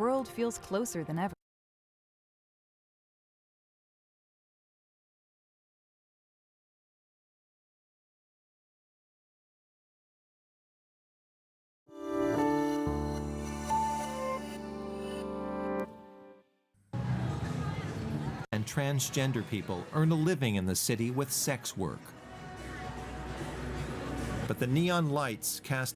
world feels closer than ever. And transgender people earn a living in the city with sex work. But the neon lights cast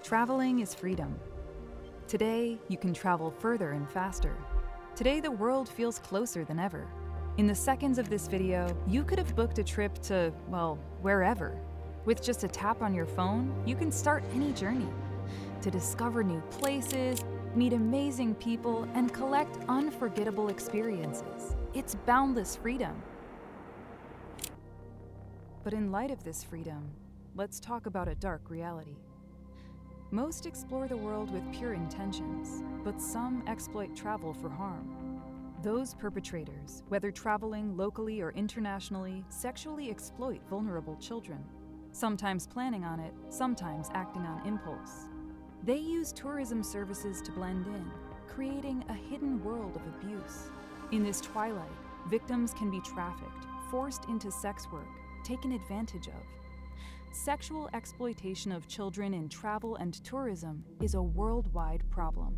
Traveling is freedom. Today, you can travel further and faster. Today, the world feels closer than ever. In the seconds of this video, you could have booked a trip to, well, wherever. With just a tap on your phone, you can start any journey. To discover new places, meet amazing people, and collect unforgettable experiences. It's boundless freedom. But in light of this freedom, let's talk about a dark reality. Most explore the world with pure intentions, but some exploit travel for harm. Those perpetrators, whether traveling locally or internationally, sexually exploit vulnerable children, sometimes planning on it, sometimes acting on impulse. They use tourism services to blend in, creating a hidden world of abuse. In this twilight, victims can be trafficked, forced into sex work, taken advantage of. Sexual exploitation of children in travel and tourism is a worldwide problem.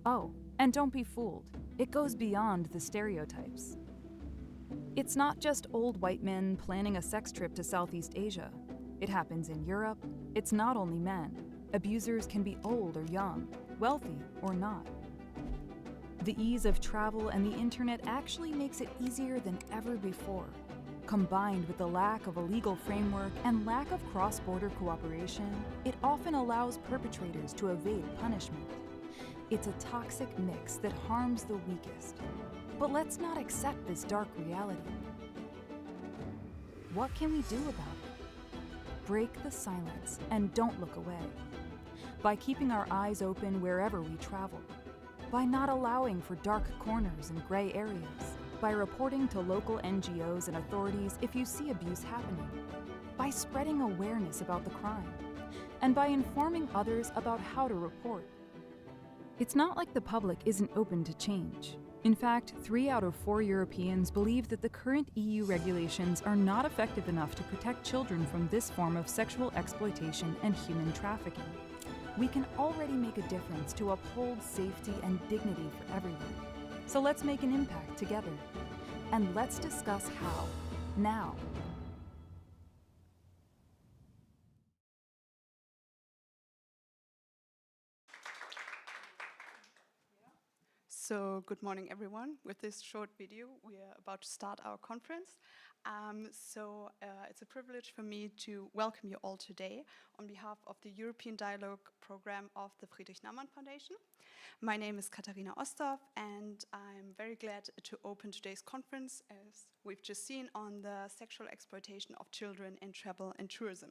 Oh, and don't be fooled. It goes beyond the stereotypes. It's not just old white men planning a sex trip to Southeast Asia. It happens in Europe. It's not only men. Abusers can be old or young, wealthy or not. The ease of travel and the internet actually makes it easier than ever before. Combined with the lack of a legal framework and lack of cross-border cooperation, it often allows perpetrators to evade punishment. It's a toxic mix that harms the weakest. But let's not accept this dark reality. What can we do about it? Break the silence and don't look away. By keeping our eyes open wherever we travel. By not allowing for dark corners and gray areas. By reporting to local NGOs and authorities if you see abuse happening. By spreading awareness about the crime. And by informing others about how to report. It's not like the public isn't open to change. In fact, 3 out of 4 Europeans believe that the current EU regulations are not effective enough to protect children from this form of sexual exploitation and human trafficking. We can already make a difference to uphold safety and dignity for everyone. So let's make an impact together. And let's discuss how, now. So good morning, everyone. With this short video, we are about to start our conference. It's a privilege for me to welcome you all today on behalf of the European Dialogue Program of the Friedrich Naumann Foundation. My name is Katharina Osthoff, and I'm very glad to open today's conference, as we've just seen, on the sexual exploitation of children in travel and tourism.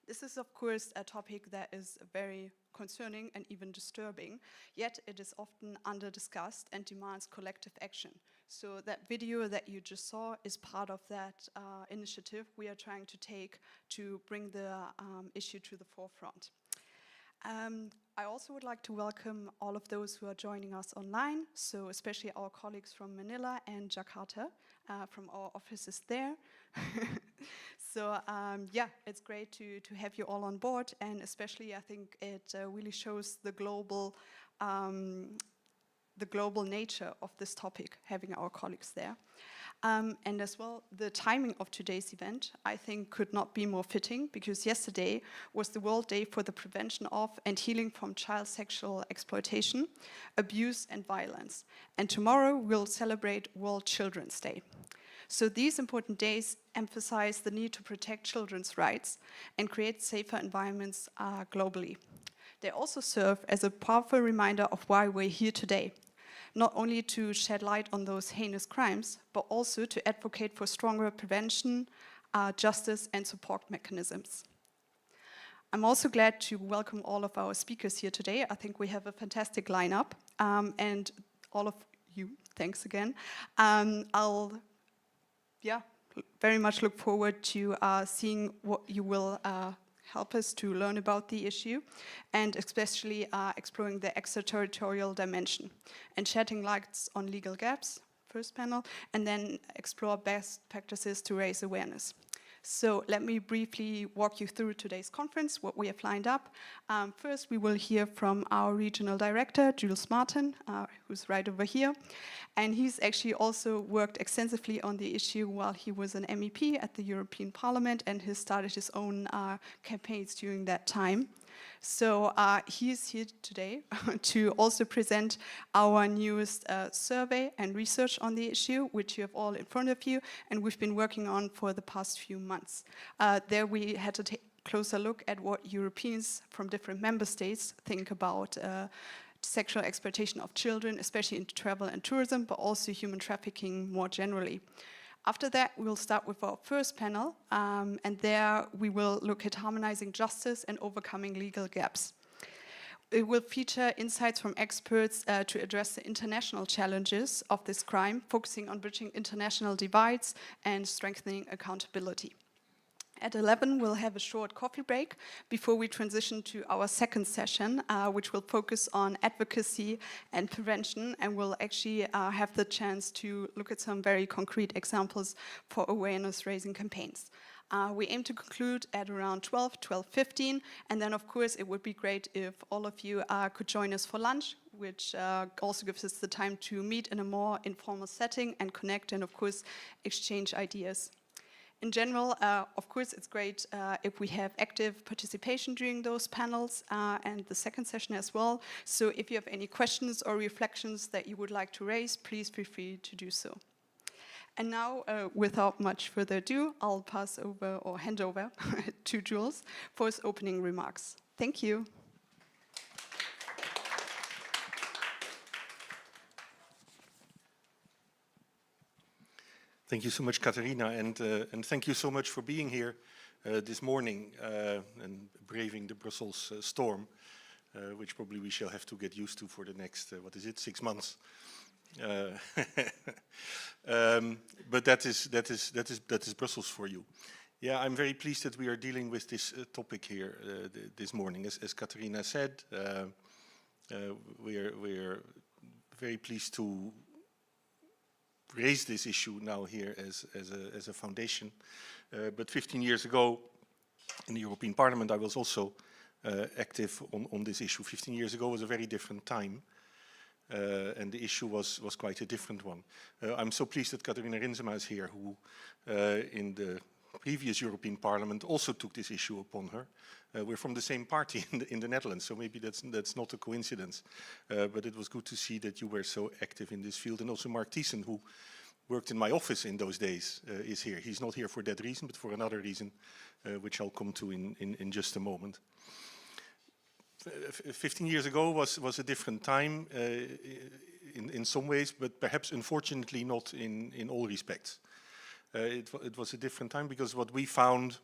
This is, of course, a topic that is very concerning and even disturbing, yet it is often under-discussed and demands collective action. So that video that you just saw is part of that initiative we are trying to take to bring the issue to the forefront. I also would like to welcome all of those who are joining us online, so especially our colleagues from Manila and Jakarta, from our offices there. It's great to have you all on board, and especially I think it really shows the global nature of this topic, having our colleagues there. And as well, the timing of today's event, I think, could not be more fitting, because yesterday was the World Day for the Prevention of and Healing from Child Sexual Exploitation, Abuse and Violence. And tomorrow we'll celebrate World Children's Day. So these important days emphasize the need to protect children's rights and create safer environments globally. They also serve as a powerful reminder of why we're here today. Not only to shed light on those heinous crimes, but also to advocate for stronger prevention, justice and support mechanisms. I'm also glad to welcome all of our speakers here today. I think we have a fantastic lineup, and all of you, thanks again. I'll very much look forward to seeing what you will help us to learn about the issue, and especially exploring the extraterritorial dimension and shedding lights on legal gaps, first panel, and then explore best practices to raise awareness. So let me briefly walk you through today's conference, what we have lined up. First, we will hear from our regional director, Jules Martin, who's right over here. And he's actually also worked extensively on the issue while he was an MEP at the European Parliament, and has started his own campaigns during that time. So he is here today to also present our newest survey and research on the issue, which you have all in front of you, and we've been working on for the past few months. There we had to take a closer look at what Europeans from different member states think about sexual exploitation of children, especially in travel and tourism, but also human trafficking more generally. After that, we'll start with our first panel, and there we will look at harmonizing justice and overcoming legal gaps. It will feature insights from experts to address the international challenges of this crime, focusing on bridging international divides and strengthening accountability. At 11, we'll have a short coffee break before we transition to our second session, which will focus on advocacy and prevention, and we'll actually have the chance to look at some very concrete examples for awareness-raising campaigns. We aim to conclude at around 12:15, and then of course it would be great if all of you could join us for lunch, which also gives us the time to meet in a more informal setting and connect and of course exchange ideas. In general, of course, it's great if we have active participation during those panels and the second session as well. So if you have any questions or reflections that you would like to raise, please feel free to do so. And now, without much further ado, I'll pass over or hand over to Jules for his opening remarks. Thank you. Thank you so much, Katharina, and thank you so much for being here this morning and braving the Brussels storm, which probably we shall have to get used to for the next, 6 months. But that is Brussels for you. Yeah, I'm very pleased that we are dealing with this topic here this morning. As Katharina said, we are very pleased to raise this issue now here as a foundation. But 15 years ago in the European Parliament, I was also active on this issue. 15 years ago was a very different time, and the issue was quite a different one. I'm so pleased that Katharina Rinsema is here, who in the previous European Parliament also took this issue upon her. We're from the same party in the Netherlands, so maybe that's not a coincidence. But it was good to see that you were so active in this field. And also Mark Thiessen, who worked in my office in those days, is here. He's not here for that reason, but for another reason, which I'll come to in just a moment. 15 years ago was a different time in some ways, but perhaps unfortunately not in all respects. It was a different time because what we found,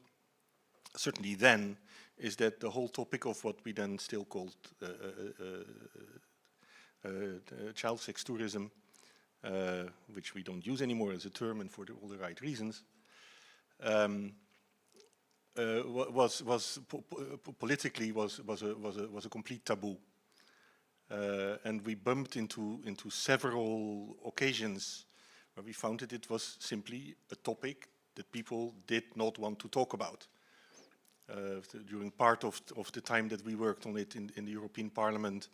certainly then, is that the whole topic of what we then still called child sex tourism, which we don't use anymore as a term and for all the right reasons, politically was a complete taboo, and we bumped into several occasions where we found that it was simply a topic that people did not want to talk about. During part of the time that we worked on it in the European Parliament,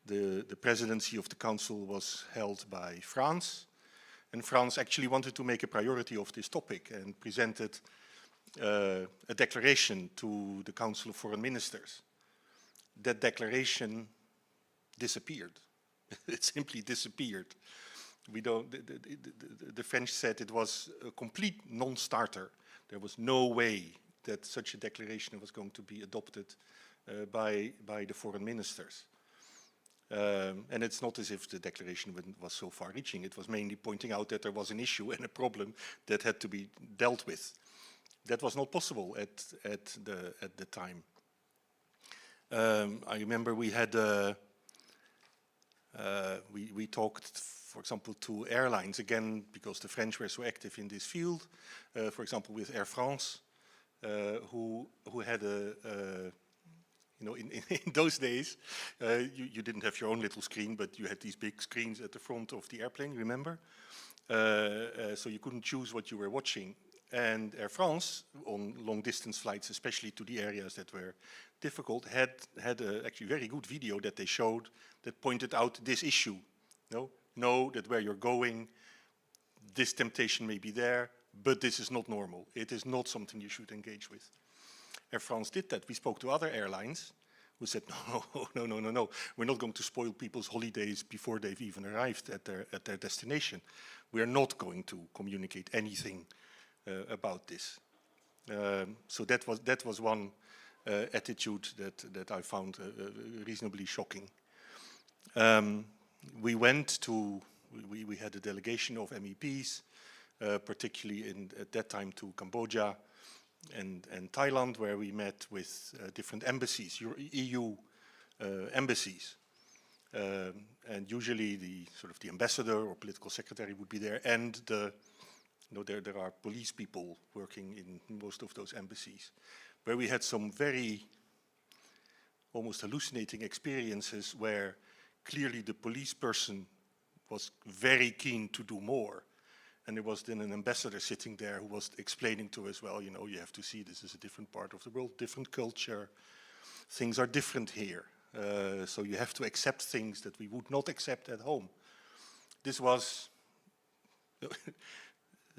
the presidency of the Council was held by France, and France actually wanted to make a priority of this topic and presented a declaration to the Council of Foreign Ministers. That declaration disappeared. It simply disappeared. The French said it was a complete non-starter. There was no way that such a declaration was going to be adopted by the foreign ministers. And it's not as if the declaration was so far-reaching. It was mainly pointing out that there was an issue and a problem that had to be dealt with. That was not possible at the time. I remember we had we talked, for example, to airlines again because the French were so active in this field. For example, with Air France, who had in those days, you didn't have your own little screen, but you had these big screens at the front of the airplane, remember? So you couldn't choose what you were watching. And Air France, on long-distance flights, especially to the areas that were difficult, had actually very good video that they showed that pointed out this issue. Know that where you're going, this temptation may be there, but this is not normal. It is not something you should engage with. Air France did that. We spoke to other airlines who said, no, we're not going to spoil people's holidays before they've even arrived at their destination. We are not going to communicate anything about this. So that was one attitude that I found reasonably shocking. We had a delegation of MEPs, particularly at that time to Cambodia and Thailand, where we met with different embassies, EU embassies. And usually the ambassador or political secretary would be there, and there are police people working in most of those embassies, where we had some very almost hallucinating experiences where clearly the police person was very keen to do more. And there was then an ambassador sitting there who was explaining to us, well, you have to see this is a different part of the world, different culture. Things are different here. So you have to accept things that we would not accept at home. This was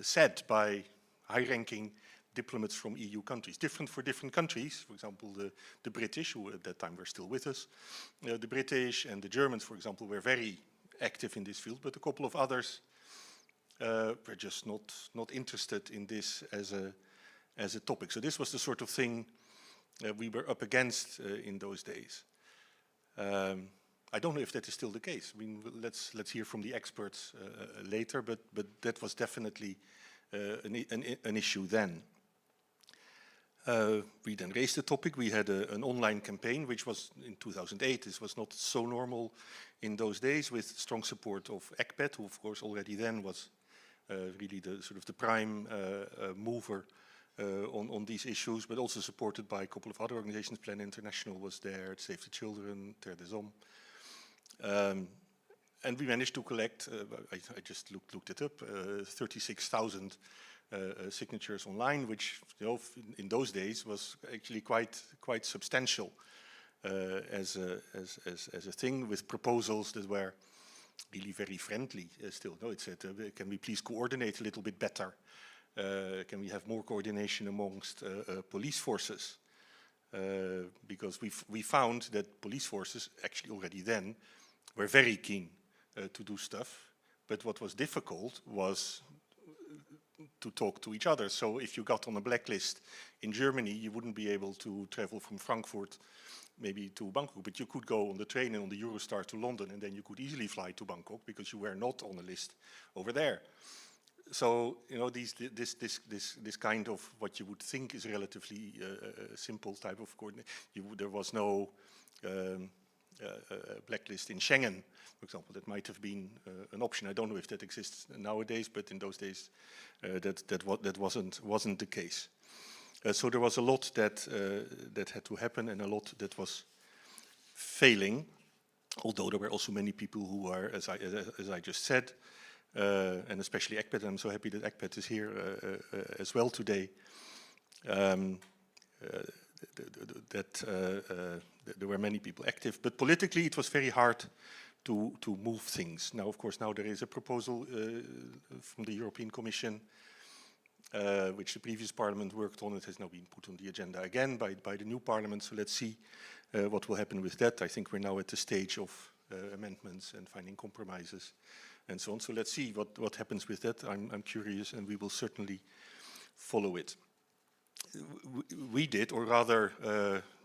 said by high-ranking diplomats from EU countries, different for different countries. For example, the British, who at that time were still with us, the British and the Germans, for example, were very active in this field, but a couple of others were just not interested in this as a topic. So this was the sort of thing we were up against in those days. I don't know if that is still the case. I mean, let's hear from the experts later, but that was definitely an issue then. We then raised the topic. We had an online campaign, which was in 2008. This was not so normal in those days, with strong support of SECTT, who of course already then was really the prime mover on these issues, but also supported by a couple of other organizations. Plan International was there, Save the Children, Terre des Hommes. And we managed to collect, I just looked it up, 36,000 signatures online, which in those days was actually quite substantial as a thing, with proposals that were really very friendly still. No, it said, can we please coordinate a little bit better? Can we have more coordination amongst police forces? Because we found that police forces actually already then were very keen to do stuff, but what was difficult was to talk to each other. So if you got on a blacklist in Germany, you wouldn't be able to travel from Frankfurt maybe to Bangkok, but you could go on the train and on the Eurostar to London, and then you could easily fly to Bangkok because you were not on a list over there. So this kind of what you would think is relatively simple type of coordination. There was no blacklist in Schengen, for example. That might have been an option. I don't know if that exists nowadays, but in those days that wasn't the case. So there was a lot that had to happen, and a lot that was failing. Although there were also many people who are, as I just said, and especially SECTT. I'm so happy that SECTT is here as well today. There were many people active, but politically it was very hard to move things. Now, of course, now there is a proposal from the European Commission, which the previous Parliament worked on. It has now been put on the agenda again by the new Parliament. So let's see what will happen with that. I think we're now at the stage of amendments and finding compromises and so on. So let's see what happens with that. I'm curious, and we will certainly follow it. We did, or rather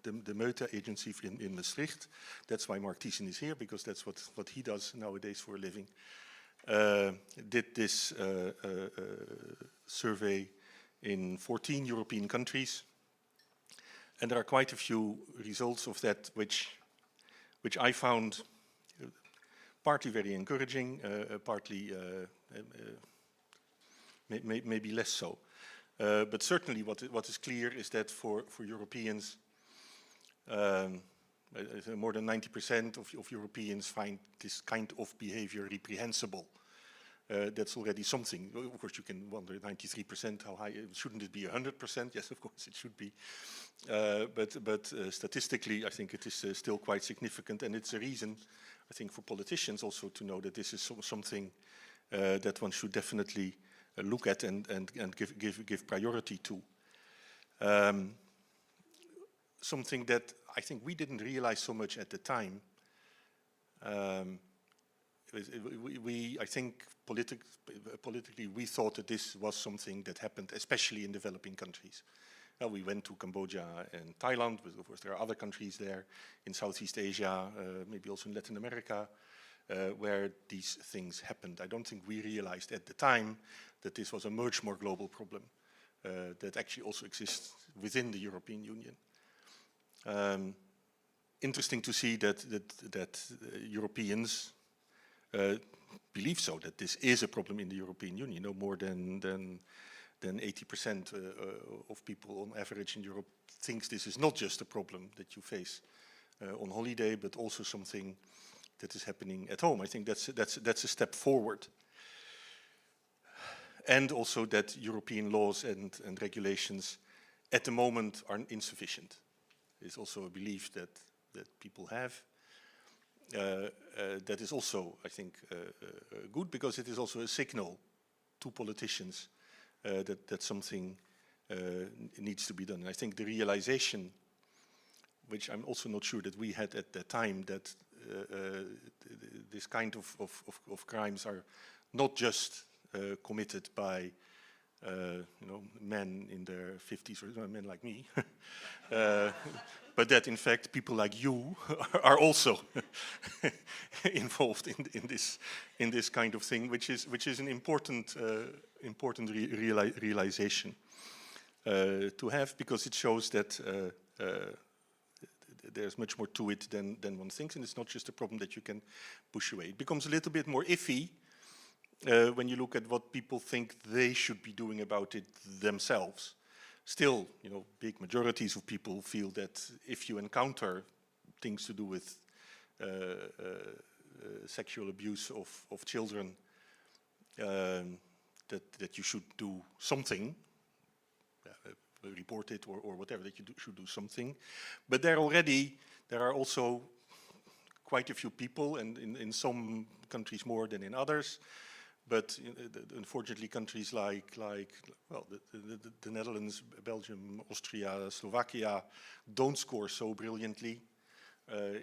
the Meute agency in Maastricht, that's why Mark Thiessen is here, because that's what he does nowadays for a living, did this survey in 14 European countries. And there are quite a few results of that which I found partly very encouraging, partly maybe less so. But certainly what is clear is that for Europeans, more than 90% of Europeans find this kind of behavior reprehensible. that's already something. Of course, you can wonder, 93%, how high, shouldn't it be 100%? Yes, of course it should be. But statistically, I think it is still quite significant, and it's a reason, I think, for politicians also to know that this is something that one should definitely look at and give priority to. Something that I think we didn't realize so much at the time. I think politically we thought that this was something that happened especially in developing countries. We went to Cambodia and Thailand, but of course there are other countries there in Southeast Asia, maybe also in Latin America, where these things happened. I don't think we realized at the time that this was a much more global problem that actually also exists within the European Union. Interesting to see that Europeans believe so, that this is a problem in the European Union. You know, more than 80% of people on average in Europe thinks this is not just a problem that you face on holiday, but also something that is happening at home. I think that's a step forward. And also that European laws and regulations at the moment are insufficient. It's also a belief that people have. That is also, I think, good, because it is also a signal to politicians that something needs to be done. And I think the realization, which I'm also not sure that we had at that time, that this kind of crimes are not just committed by men in their 50s, or men like me, but that in fact people like you are also involved in this kind of thing, which is an important realization to have, because it shows that there's much more to it than one thinks, and it's not just a problem that you can push away. It becomes a little bit more iffy when you look at what people think they should be doing about it themselves. Still, big majorities of people feel that if you encounter things to do with sexual abuse of children, that you should do something, report it or whatever, that you should do something. But there are also quite a few people, and in some countries more than in others, but unfortunately countries like the Netherlands, Belgium, Austria, Slovakia don't score so brilliantly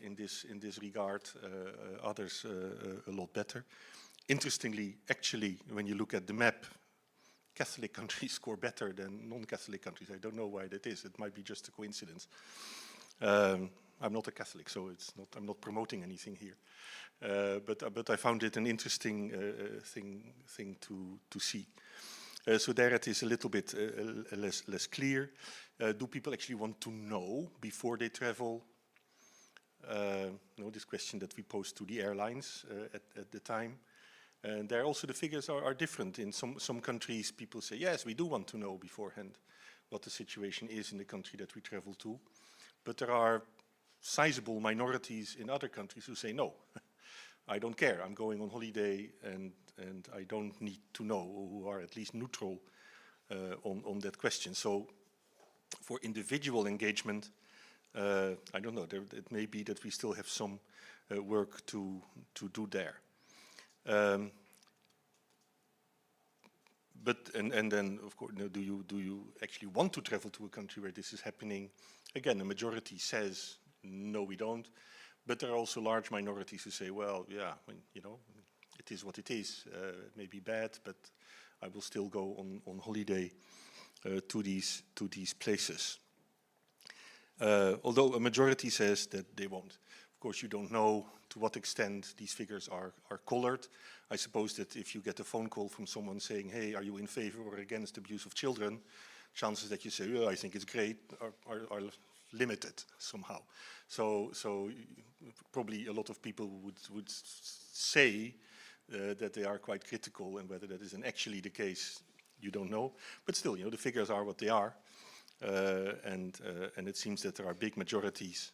in this regard. Others a lot better. Interestingly, actually, when you look at the map, Catholic countries score better than non-Catholic countries. I don't know why that is. It might be just a coincidence. I'm not a Catholic, so I'm not promoting anything here. But I found it an interesting thing to see. So there it is a little bit less clear. Do people actually want to know before they travel? This question that we posed to the airlines at the time. And there also the figures are different. In some countries, people say, yes, we do want to know beforehand what the situation is in the country that we travel to. But there are sizable minorities in other countries who say, no, I don't care. I'm going on holiday and I don't need to know, or who are at least neutral on that question. So for individual engagement, I don't know, it may be that we still have some work to do there. But then of course, do you actually want to travel to a country where this is happening? Again, the majority says no, we don't. But there are also large minorities who say, well, yeah, it is what it is. It may be bad, but I will still go on holiday to these places. Although a majority says that they won't. Of course, you don't know to what extent these figures are colored. I suppose that if you get a phone call from someone saying, hey, are you in favor or against abuse of children, chances that you say, oh, I think it's great, are limited somehow. So probably a lot of people would say that they are quite critical, and whether that is actually the case, you don't know. But still, the figures are what they are, and it seems that there are big majorities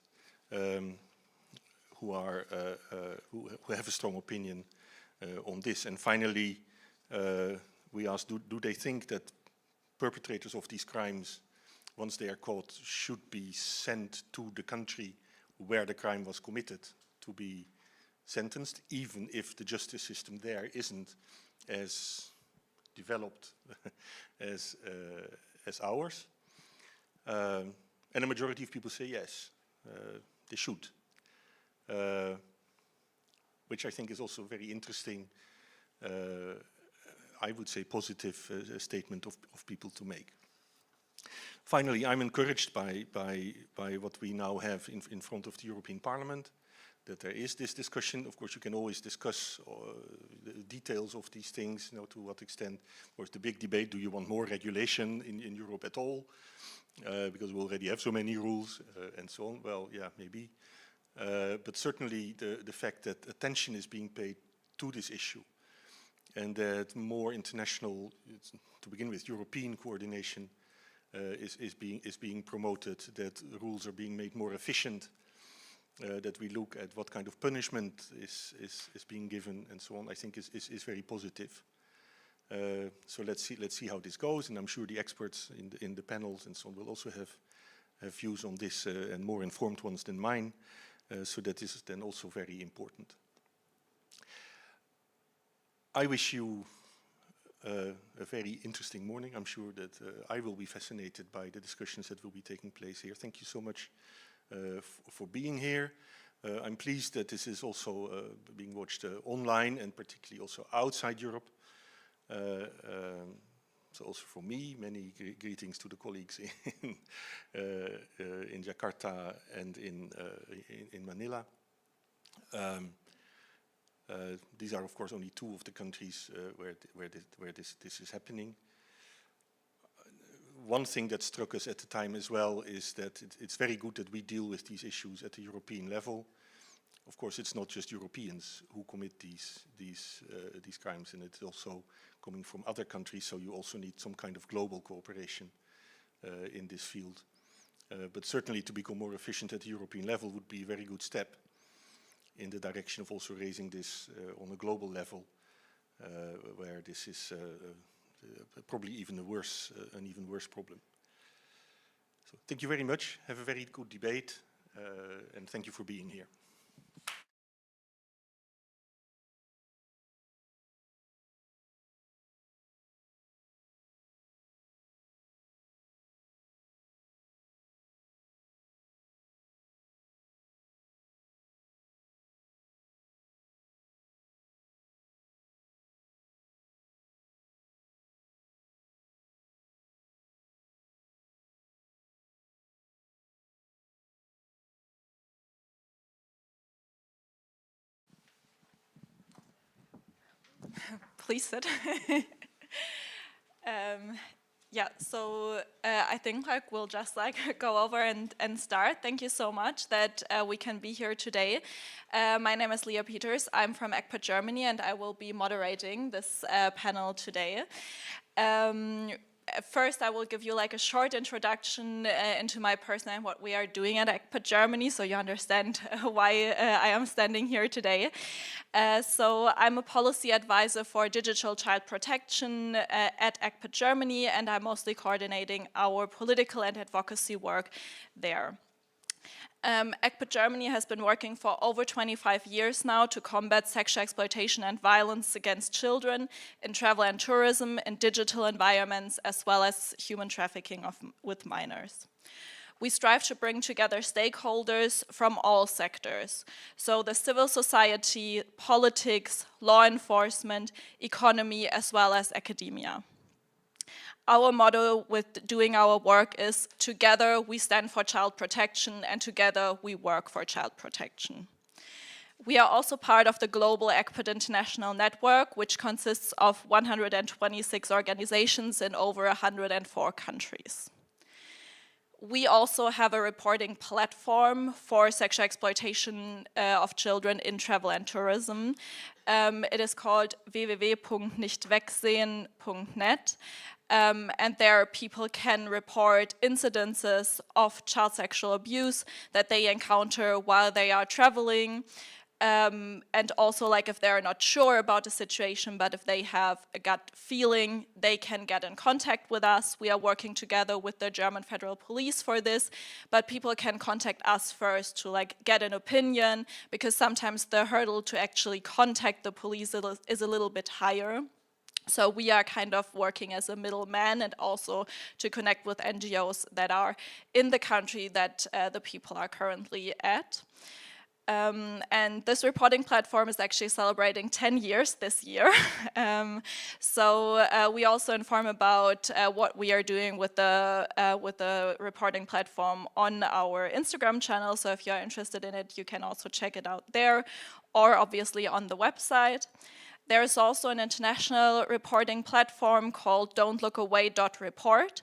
who have a strong opinion on this. And finally, we asked, do they think that perpetrators of these crimes, once they are caught, should be sent to the country where the crime was committed to be sentenced, even if the justice system there isn't as developed as ours? And a majority of people say yes, they should. Which I think is also a very interesting, I would say positive statement of people to make. Finally, I'm encouraged by what we now have in front of the European Parliament, that there is this discussion. Of course, you can always discuss the details of these things, you know, to what extent. Of course, the big debate, do you want more regulation in Europe at all? Because we already have so many rules and so on. Well, yeah, maybe. But certainly the fact that attention is being paid to this issue and that more international, to begin with, European coordination is being promoted, that rules are being made more efficient, that we look at what kind of punishment is being given and so on, I think is very positive. So let's see how this goes, and I'm sure the experts in the panels and so on will also have views on this and more informed ones than mine. So that is then also very important. I wish you a very interesting morning. I'm sure that I will be fascinated by the discussions that will be taking place here. Thank you so much for being here. I'm pleased that this is also being watched online and particularly also outside Europe. So also for me, many greetings to the colleagues in Jakarta and in Manila. These are, of course, only two of the countries where this is happening. One thing that struck us at the time as well is that it's very good that we deal with these issues at the European level. Of course, it's not just Europeans who commit these crimes, and it's also coming from other countries, so you also need some kind of global cooperation in this field. But certainly to become more efficient at the European level would be a very good step in the direction of also raising this on a global level, where this is probably even an even worse problem. So thank you very much. Have a very good debate, and thank you for being here. Please sit. Yeah, so I think we'll just go over and start. Thank you so much that we can be here today. My name is Leah Peters. I'm from SECTT Germany, and I will be moderating this panel today. First, I will give you a short introduction into my person and what we are doing at SECTT Germany, so you understand why I am standing here today. So I'm a policy advisor for digital child protection at SECTT Germany, and I'm mostly coordinating our political and advocacy work there. SECTT Germany has been working for over 25 years now to combat sexual exploitation and violence against children in travel and tourism, in digital environments, as well as human trafficking with minors. We strive to bring together stakeholders from all sectors, so the civil society, politics, law enforcement, economy, as well as academia. Our motto with doing our work is, together we stand for child protection and together we work for child protection. We are also part of the global SECTT International Network, which consists of 126 organizations in over 104 countries. We also have a reporting platform for sexual exploitation of children in travel and tourism. It is called www.nichtwegsehen.net. And there people can report incidences of child sexual abuse that they encounter while they are traveling, And also, like, if they're not sure about the situation, but if they have a gut feeling, they can get in contact with us. We are working together with the German Federal Police for this, but people can contact us first to, like, get an opinion, because sometimes the hurdle to actually contact the police is a little bit higher. So we are kind of working as a middleman, and also to connect with NGOs that are in the country that the people are currently at. And this reporting platform is actually celebrating 10 years this year. So we also inform about what we are doing with the reporting platform on our Instagram channel. So if you're interested in it, you can also check it out there, or obviously on the website. There is also an international reporting platform called don'tlookaway.report,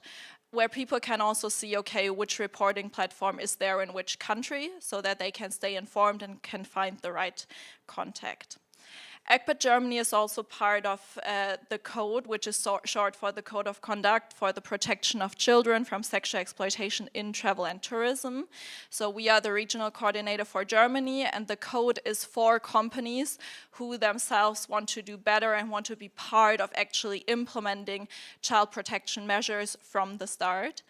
where people can also see, okay, which reporting platform is there in which country, so that they can stay informed and can find the right contact. SECTT Germany is also part of the code, which is short for the Code of Conduct for the Protection of Children from Sexual Exploitation in Travel and Tourism. So we are the regional coordinator for Germany, and the code is for companies who themselves want to do better and want to be part of actually implementing child protection measures from the start.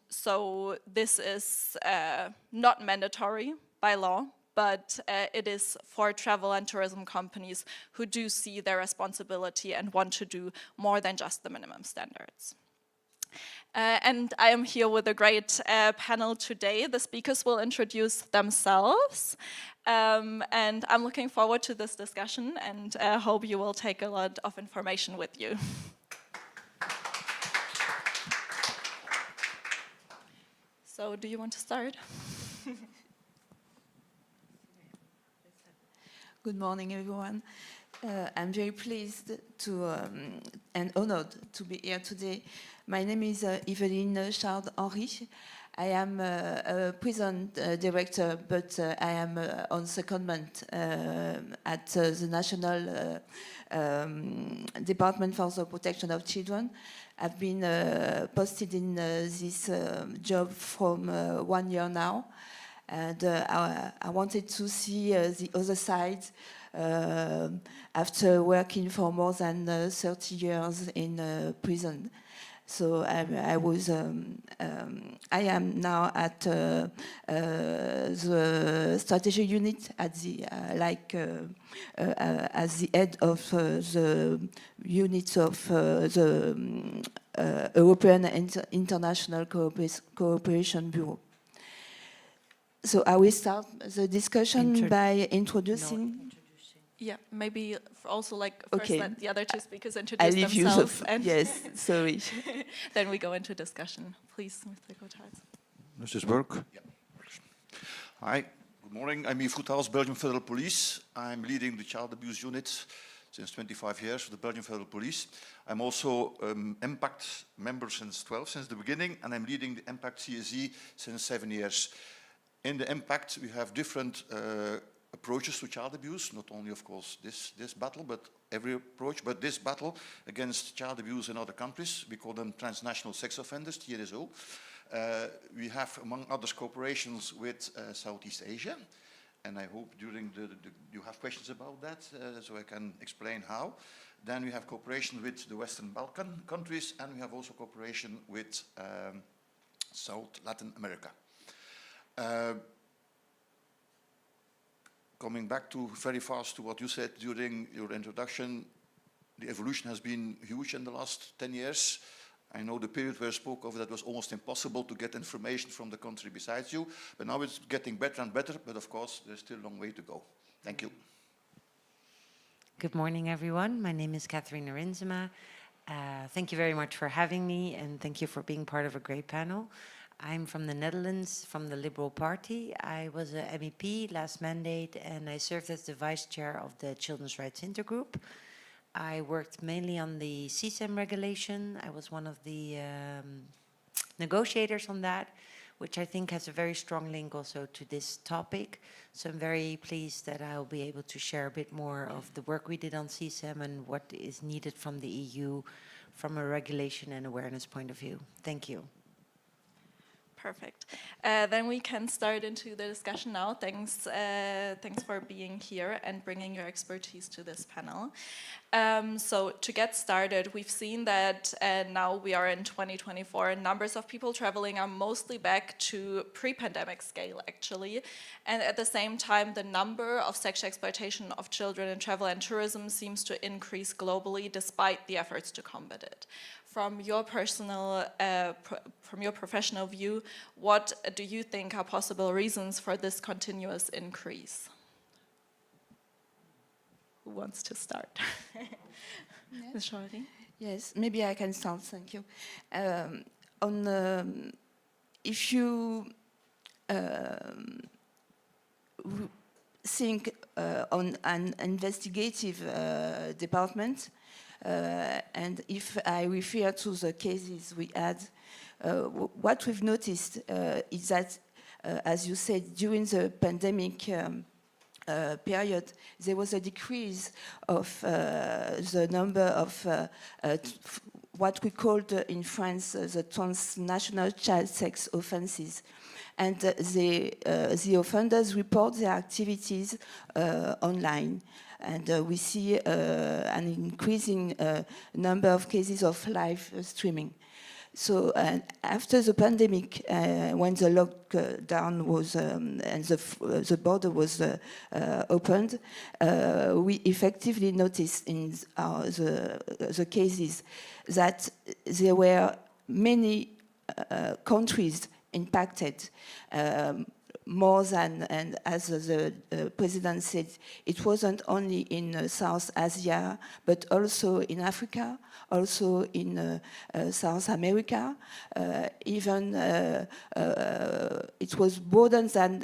So this is not mandatory by law, but it is for travel and tourism companies who do see their responsibility and want to do more than just the minimum standards. And I am here with a great panel today. The speakers will introduce themselves. And I'm looking forward to this discussion, and hope you will take a lot of information with you. So do you want to start? Good morning, everyone. I'm very pleased and honored to be here today. My name is Eveline Chard-Henry. I am a prison director, but I am on secondment at the National Department for the Protection of Children. I've been posted in this job from 1 year now. And I wanted to see the other side after working for more than 30 years in prison. So I am now at the strategy unit at the as the head of the unit of the European and International Cooperation Bureau. So I will start the discussion by introducing. Yeah, maybe also like first let the other two speakers I introduce leave themselves. you. And Yes, sorry. then we go into discussion. Please, Mr. Gotthard. Does this work? Yeah. Hi, good morning. I'm Yves Goethaals, Belgian Federal Police. I'm leading the child abuse unit since 25 years with the Belgian Federal Police. I'm also Impact member since the beginning, and I'm leading the Impact CSE since 7 years. In the Impact, we have different approaches to child abuse, not only, of course, this battle, but every approach, but this battle against child abuse in other countries. We call them transnational sex offenders, TNSO. We have, among others, cooperations with Southeast Asia, and I hope during you have questions about that, so I can explain how. Then we have cooperation with the Western Balkan countries, and we have also cooperation with South Latin America. Coming back to very fast to what you said during your introduction, the evolution has been huge in the last 10 years. I know the period where I spoke of that was almost impossible to get information from the country besides you, but now it's getting better and better, but of course there's still a long way to go. Thank you. Good morning, everyone. My name is Catherine Rinsema. Thank you very much for having me, and thank you for being part of a great panel. I'm from the Netherlands, from the Liberal Party. I was an MEP last mandate, and I served as the vice chair of the Children's Rights Intergroup. I worked mainly on the CSAM regulation. I was one of the negotiators on that, which I think has a very strong link also to this topic. So I'm very pleased that I'll be able to share a bit more of the work we did on CSAM and what is needed from the EU from a regulation and awareness point of view. Thank you. Perfect. Then we can start into the discussion now. Thanks for being here and bringing your expertise to this panel. So to get started, we've seen that now we are in 2024, and numbers of people traveling are mostly back to pre-pandemic scale, actually. And at the same time, the number of sexual exploitation of children in travel and tourism seems to increase globally, despite the efforts to combat it. From your professional view, what do you think are possible reasons for this continuous increase? Who wants to start? Ms. Scheury? Yes, maybe I can start, thank you. If you think on an investigative department, and if I refer to the cases we had, what we've noticed is that, as you said, during the pandemic period, there was a decrease of the number of what we called in France the transnational child sex offenses. And the offenders report their activities online. And we see an increasing number of cases of live streaming. So after the pandemic, when the lockdown was and the border was opened, we effectively noticed in the cases that there were many countries impacted. More than, and as the president said, it wasn't only in South Asia, but also in Africa, also in South America. Even it was broader than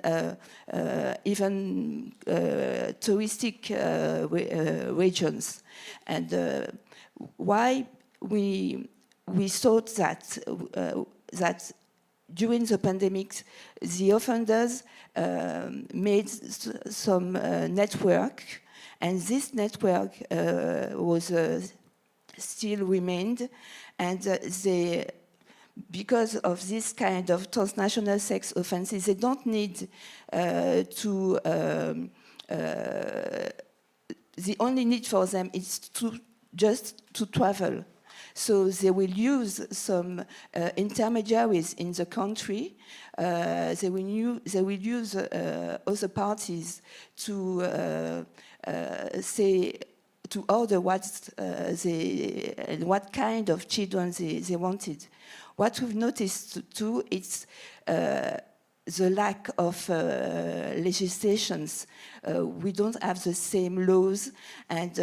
even touristic regions. And why we thought that that during the pandemic, the offenders made some network, and this network was still remained, and they, because of this kind of transnational sex offenses, they don't need to. The only need for them is to just to travel. So they will use some intermediaries in the country. They will use other parties to say, to order what kind of children they wanted. What we've noticed too is the lack of legislations. We don't have the same laws, and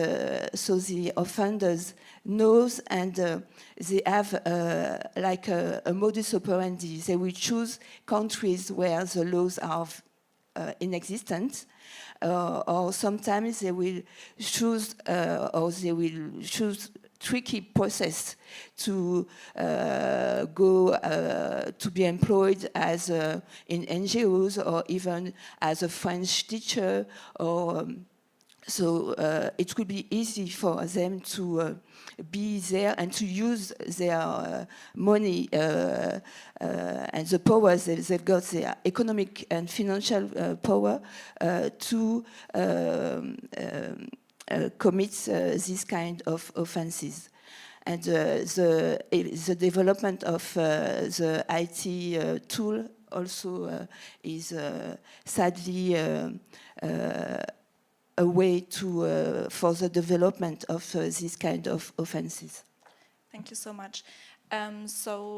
so the offenders knows, and they have like a modus operandi. They will choose countries where the laws are inexistent, or sometimes they will choose tricky process to go to be employed as in NGOs, or even as a French teacher, or so it could be easy for them to be there and to use their money and the power they've got, their economic and financial power to commit this kind of offenses. And the development of the IT tool also is sadly a way to for the development of this kind of offenses. Thank you so much. Mr.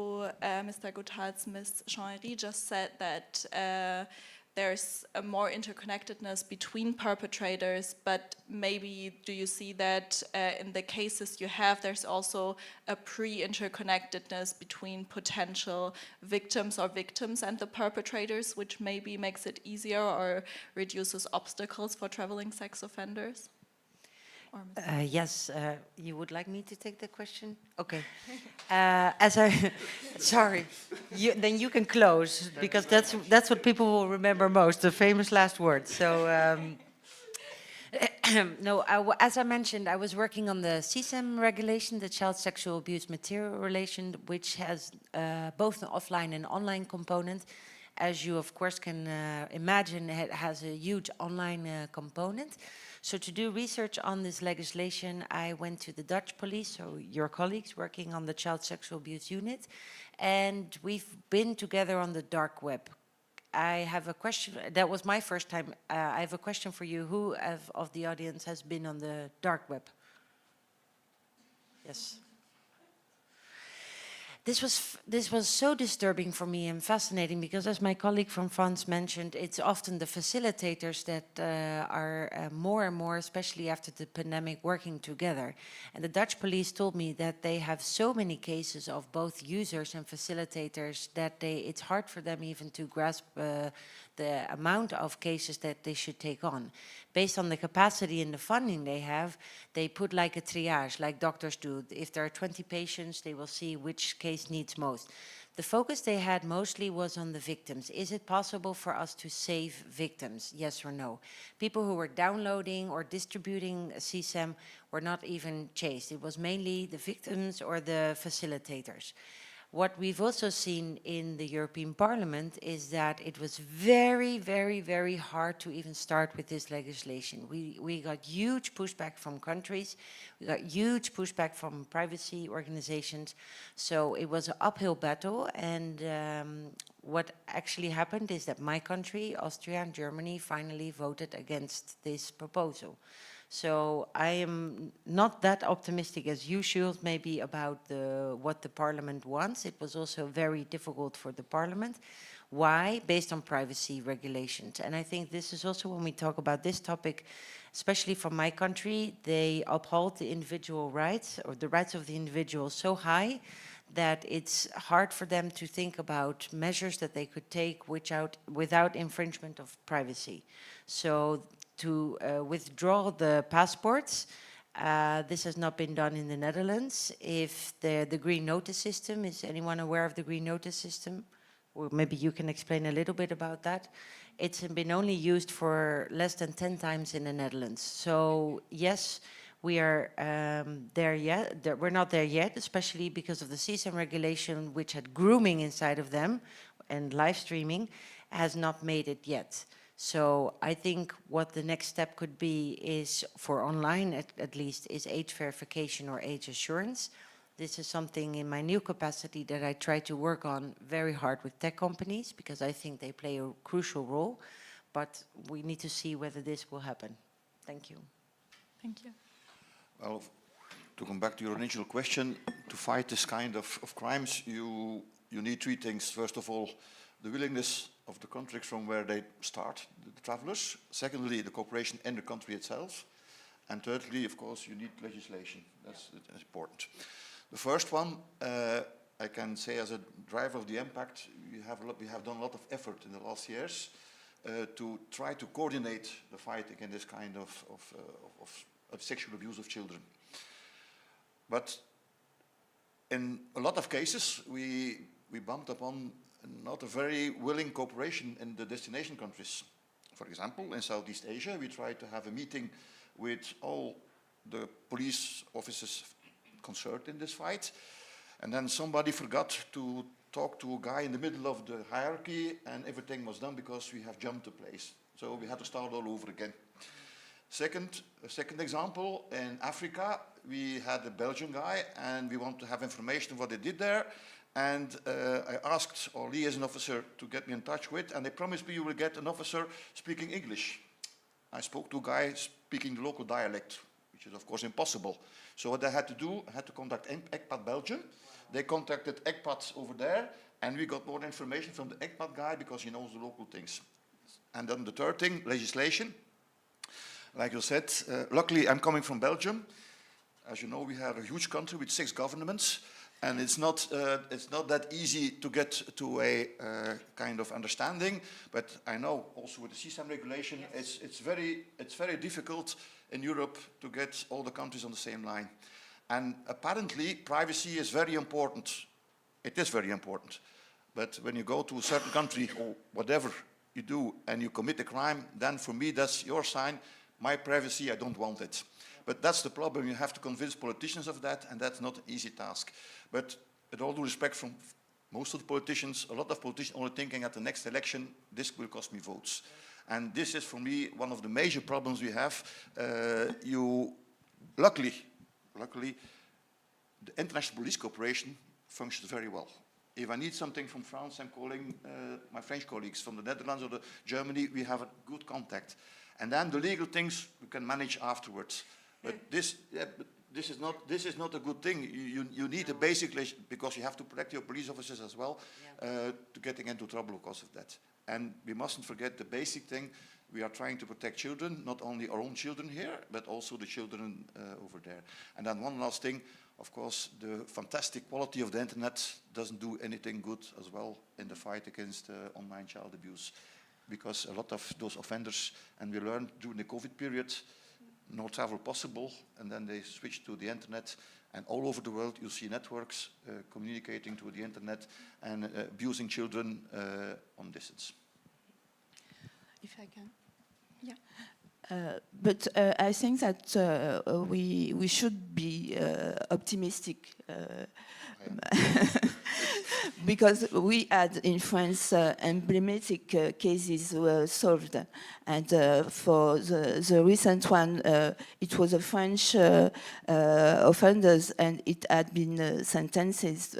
Gotthard's Ms. Scheury just said that there's a more interconnectedness between perpetrators, but maybe do you see that in the cases you have, there's also a pre-interconnectedness between potential victims and the perpetrators, which maybe makes it easier or reduces obstacles for traveling sex offenders? Yes, you would like me to take the question? Okay. Sorry, then you can close, because that's what people will remember most, the famous last words. So No, as I mentioned, I was working on the CSAM regulation, the Child Sexual Abuse Material Regulation, which has both an offline and online component. As you, of course, can imagine, it has a huge online component. So to do research on this legislation, I went to the Dutch police, so your colleagues working on the Child Sexual Abuse Unit, and we've been together on the dark web. I have a question. That was my first time. I have a question for you. Who of the audience has been on the dark web? Yes. This was so disturbing for me and fascinating because, as my colleague from France mentioned, it's often the facilitators that are more and more, especially after the pandemic, working together. And the Dutch police told me that they have so many cases of both users and facilitators that it's hard for them even to grasp the amount of cases that they should take on. Based on the capacity and the funding they have, they put like a triage, like doctors do. If there are 20 patients, they will see which case needs most. The focus they had mostly was on the victims. Is it possible for us to save victims? Yes or no? People who were downloading or distributing CSAM were not even chased. It was mainly the victims or the facilitators. What we've also seen in the European Parliament is that it was very, very, very hard to even start with this legislation. We got huge pushback from countries, we got huge pushback from privacy organizations, so it was an uphill battle, and what actually happened is that my country, Austria and Germany, finally voted against this proposal. So I am not that optimistic as you should maybe about what the parliament wants. It was also very difficult for the parliament. Why? Based on privacy regulations. And I think this is also when we talk about this topic, especially from my country, they uphold the individual rights or the rights of the individual so high that it's hard for them to think about measures that they could take without infringement of privacy. So to withdraw the passports, this has not been done in the Netherlands. If the green notice system, is anyone aware of the green notice system? Or maybe you can explain a little bit about that. It's been only used for less than 10 times in the Netherlands. So yes, we are there yet. We're not there yet, especially because of the CSAM regulation, which had grooming inside of them and live streaming, has not made it yet. So I think what the next step could be is, for online at least, is age verification or age assurance. This is something in my new capacity that I try to work on very hard with tech companies, because I think they play a crucial role, but we need to see whether this will happen. Thank you. Thank you. Well, to come back to your initial question, to fight this kind of crimes, you need three things. First of all, the willingness of the countries from where they start, the travelers. Secondly, the cooperation in the country itself. And thirdly, of course, you need legislation. That's important. The first one, I can say as a driver of the impact, we have done a lot of effort in the last years to try to coordinate the fight against this kind of sexual abuse of children. But in a lot of cases, we bumped upon not a very willing cooperation in the destination countries. For example, in Southeast Asia, we tried to have a meeting with all the police officers concerned in this fight, and then somebody forgot to talk to a guy in the middle of the hierarchy, and everything was done because we have jumped a place. So we had to start all over again. A second example, in Africa, we had a Belgian guy, and we want to have information of what they did there. And I asked our liaison officer to get me in touch with, and they promised me you will get an officer speaking English. I spoke to a guy speaking the local dialect, which is of course impossible. So what I had to do, I had to contact ECPAT Belgium. They contacted ECPAT over there, and we got more information from the ECPAT guy because he knows the local things. And then the third thing, legislation. Like you said, luckily I'm coming from Belgium. As you know, we have a huge country with 6 governments. And it's not that easy to get to a kind of understanding, but I know also with the CSAM regulation, yes, it's very difficult in Europe to get all the countries on the same line. And apparently, privacy is very important. It is very important. But when you go to a certain country or whatever you do and you commit a crime, then for me that's your sign. my privacy, I don't want it. But that's the problem. You have to convince politicians of that, and that's not an easy task. But with all due respect from most of the politicians, a lot of politicians only thinking at the next election, this will cost me votes. And this is, for me, one of the major problems we have. Luckily, the international police cooperation functions very well. If I need something from France, I'm calling my French colleagues from the Netherlands or Germany. We have a good contact. And then the legal things we can manage afterwards. But this is not a good thing. You need a basic, because you have to protect your police officers as well, to getting into trouble because of that. And we mustn't forget the basic thing. We are trying to protect children, not only our own children here, but also the children over there. And then one last thing, of course, the fantastic quality of the internet doesn't do anything good as well in the fight against online child abuse. Because a lot of those offenders, and we learned during the COVID period, no travel possible, and then they switched to the internet, and all over the world you see networks communicating through the internet and abusing children on distance. If I can. Yeah. But I think that we should be optimistic because we had in France emblematic cases were solved, and for the recent one, it was a French offenders, and it had been sentenced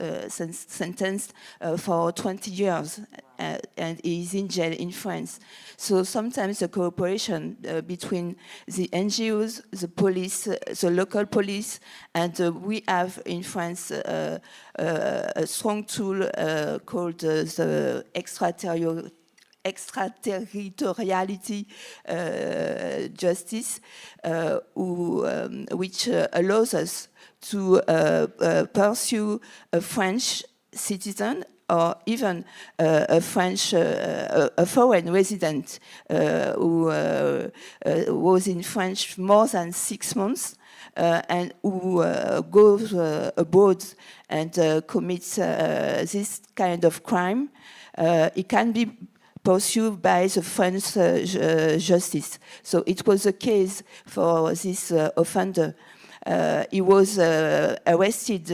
for 20 years, and is in jail in France. So sometimes the cooperation between the NGOs, the police, the local police, and we have in France a strong tool called the extraterritoriality justice, which allows us to pursue a French citizen or even a French, a foreign resident who was in France more than 6 months and who goes abroad and commits this kind of crime. It can be pursued by the French justice. So it was a case for this offender. He was arrested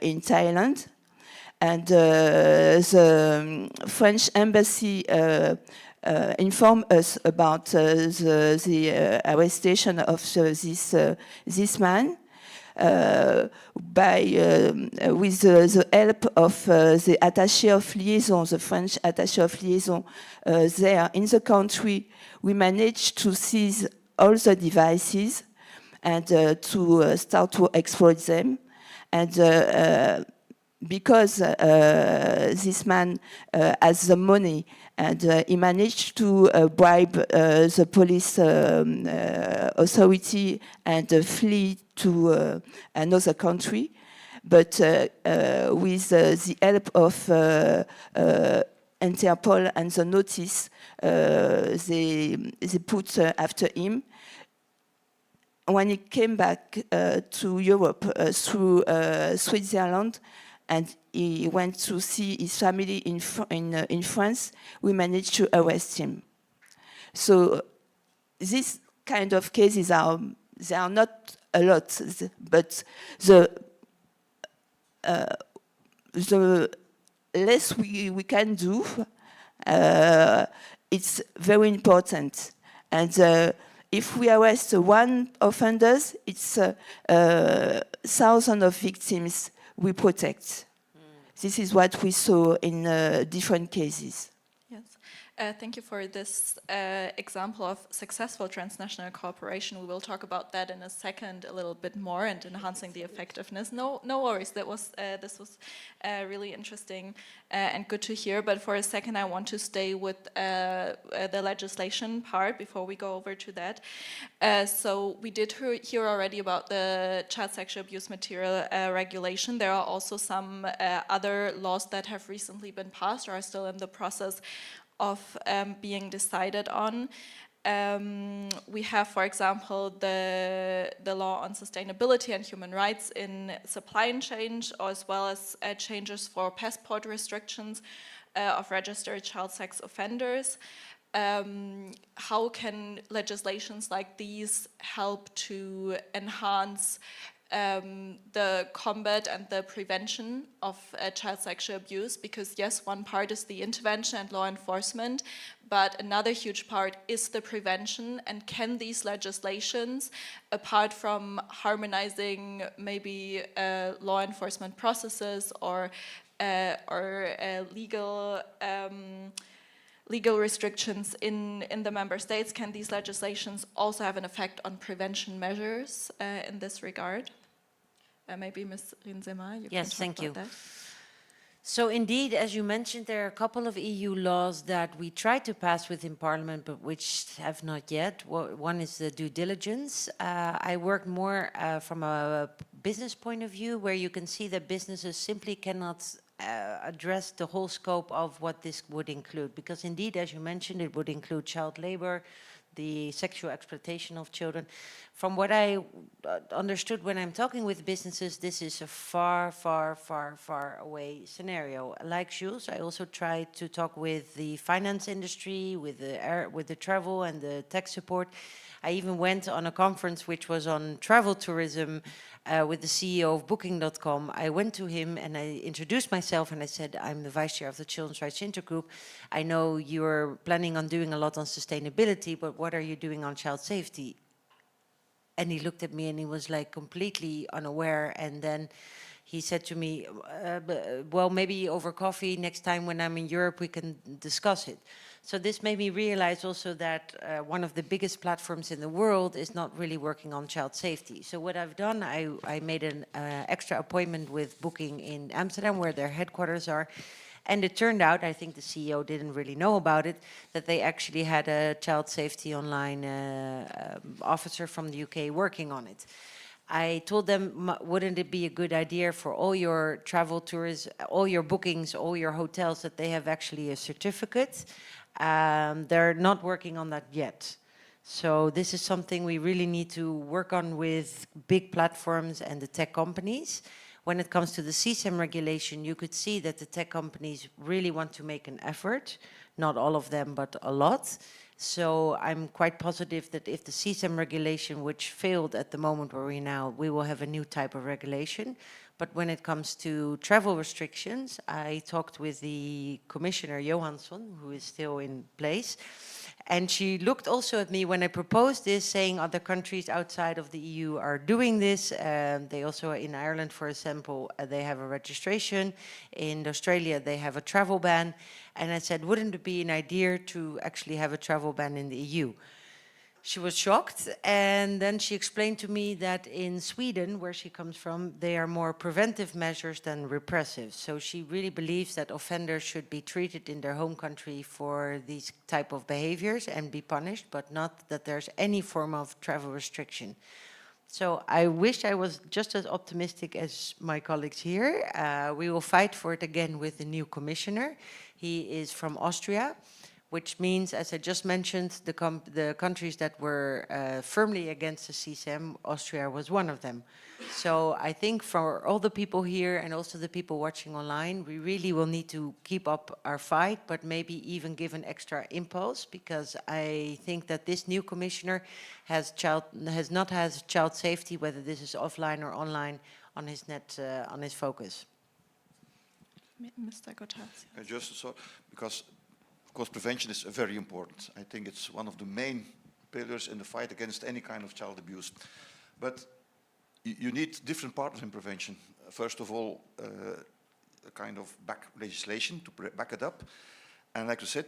in Thailand, and the French embassy informed us about the arrestation of this man with the help of the attaché of liaison, the French attaché of liaison there in the country. We managed to seize all the devices and to start to exploit them. And because this man has the money, and he managed to bribe the police authority and flee to another country. But with the help of Interpol and the notice they put after him, when he came back to Europe through Switzerland, and he went to see his family in France, we managed to arrest him. So these kind of cases are not a lot, but the less we can do, it's very important. And if we arrest one offender, it's thousands of victims we protect. This is what we saw in different cases. Yes. Thank you for this example of successful transnational cooperation. We will talk about that in a second a little bit more, and enhancing the effectiveness. No worries. This was really interesting and good to hear. But for a second, I want to stay with the legislation part before we go over to that. So we did hear already about the child sexual abuse material regulation. There are also some other laws that have recently been passed or are still in the process of being decided on. We have, for example, the law on sustainability and human rights in supply chain, as well as changes for passport restrictions of registered child sex offenders. how can legislations like these help to enhance the combat and the prevention of child sexual abuse? Because yes, one part is the intervention and law enforcement, but another huge part is the prevention. And can these legislations, apart from harmonizing maybe law enforcement processes or legal restrictions in the member states, can these legislations also have an effect on prevention measures in this regard? Maybe Ms. Rinsema, you Yes, can talk thank you. about that. So indeed, as you mentioned, there are a couple of EU laws that we tried to pass within Parliament, but which have not yet. One is the due diligence. I work more from a business point of view, where you can see that businesses simply cannot address the whole scope of what this would include. Because indeed, as you mentioned, it would include child labor, the sexual exploitation of children. From what I understood when I'm talking with businesses, this is a far, far, far, far away scenario. Like Jules, I also tried to talk with the finance industry, with the travel and the tech support. I even went on a conference which was on travel tourism with the CEO of Booking.com. I went to him and I introduced myself and I said, I'm the vice chair of the Children's Rights Intergroup. I know you're planning on doing a lot on sustainability, but what are you doing on child safety? And he looked at me and he was like completely unaware. And then he said to me, well, maybe over coffee next time when I'm in Europe, we can discuss it. So this made me realize also that one of the biggest platforms in the world is not really working on child safety. So what I've done, I made an extra appointment with Booking in Amsterdam, where their headquarters are. And it turned out, I think the CEO didn't really know about it, that they actually had a child safety online officer from the UK working on it. I told them, wouldn't it be a good idea for all your travel tours, all your bookings, all your hotels, that they have actually a certificate? They're not working on that yet. So this is something we really need to work on with big platforms and the tech companies. When it comes to the CSAM regulation, you could see that the tech companies really want to make an effort. Not all of them, but a lot. So I'm quite positive that if the CSAM regulation, which failed at the moment where we're now, we will have a new type of regulation. But when it comes to travel restrictions, I talked with the Commissioner Johansson, who is still in place. And she looked also at me when I proposed this, saying other countries outside of the EU are doing this. They also, in Ireland, for example, they have a registration. In Australia, they have a travel ban. And I said, wouldn't it be an idea to actually have a travel ban in the EU? She was shocked, and then she explained to me that in Sweden, where she comes from, they are more preventive measures than repressive. So she really believes that offenders should be treated in their home country for these type of behaviors and be punished, but not that there's any form of travel restriction. So I wish I was just as optimistic as my colleagues here. We will fight for it again with the new commissioner. He is from Austria, which means, as I just mentioned, the countries that were firmly against the CSAM, Austria was one of them. So I think for all the people here and also the people watching online, we really will need to keep up our fight, but maybe even give an extra impulse, because I think that this new commissioner has not had child safety, whether this is offline or online, on his on his focus. Mr. Gotthard. Just so, because of course, prevention is very important. I think it's one of the main pillars in the fight against any kind of child abuse. But you need different partners in prevention. First of all, a kind of legislation to back it up. And like I said,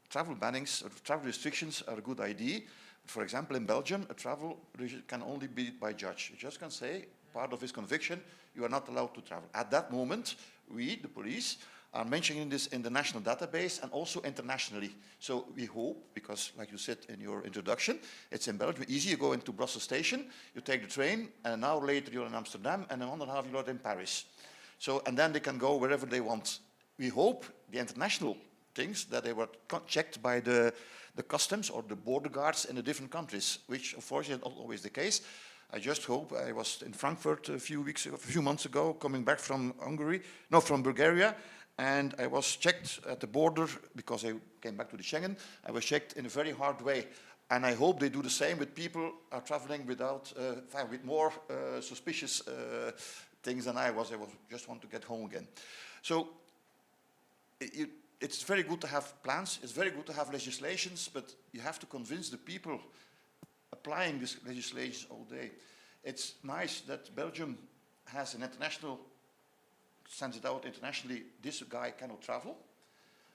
travel bannings, or travel restrictions are a good idea. For example, in Belgium, a travel can only be by judge. You just can say, part of his conviction, you are not allowed to travel. At that moment, we, the police, are mentioning this in the national database and also internationally. So we hope, because like you said in your introduction, it's in Belgium easy. You go into Brussels station, you take the train, and an hour later you're in Amsterdam, and an hour and a half you're in Paris. So, and then they can go wherever they want. We hope the international things, that they were checked by the customs or the border guards in the different countries, which unfortunately is not always the case. I just hope. I was in Frankfurt a few months ago, coming back from from Bulgaria, and I was checked at the border because I came back to the Schengen. I was checked in a very hard way, and I hope they do the same with people who are traveling with more suspicious things than I was. Just want to get home again. So it's very good to have plans. It's very good to have legislations, but you have to convince the people applying this legislation all day. It's nice that Belgium has an international, sends it out internationally, this guy cannot travel.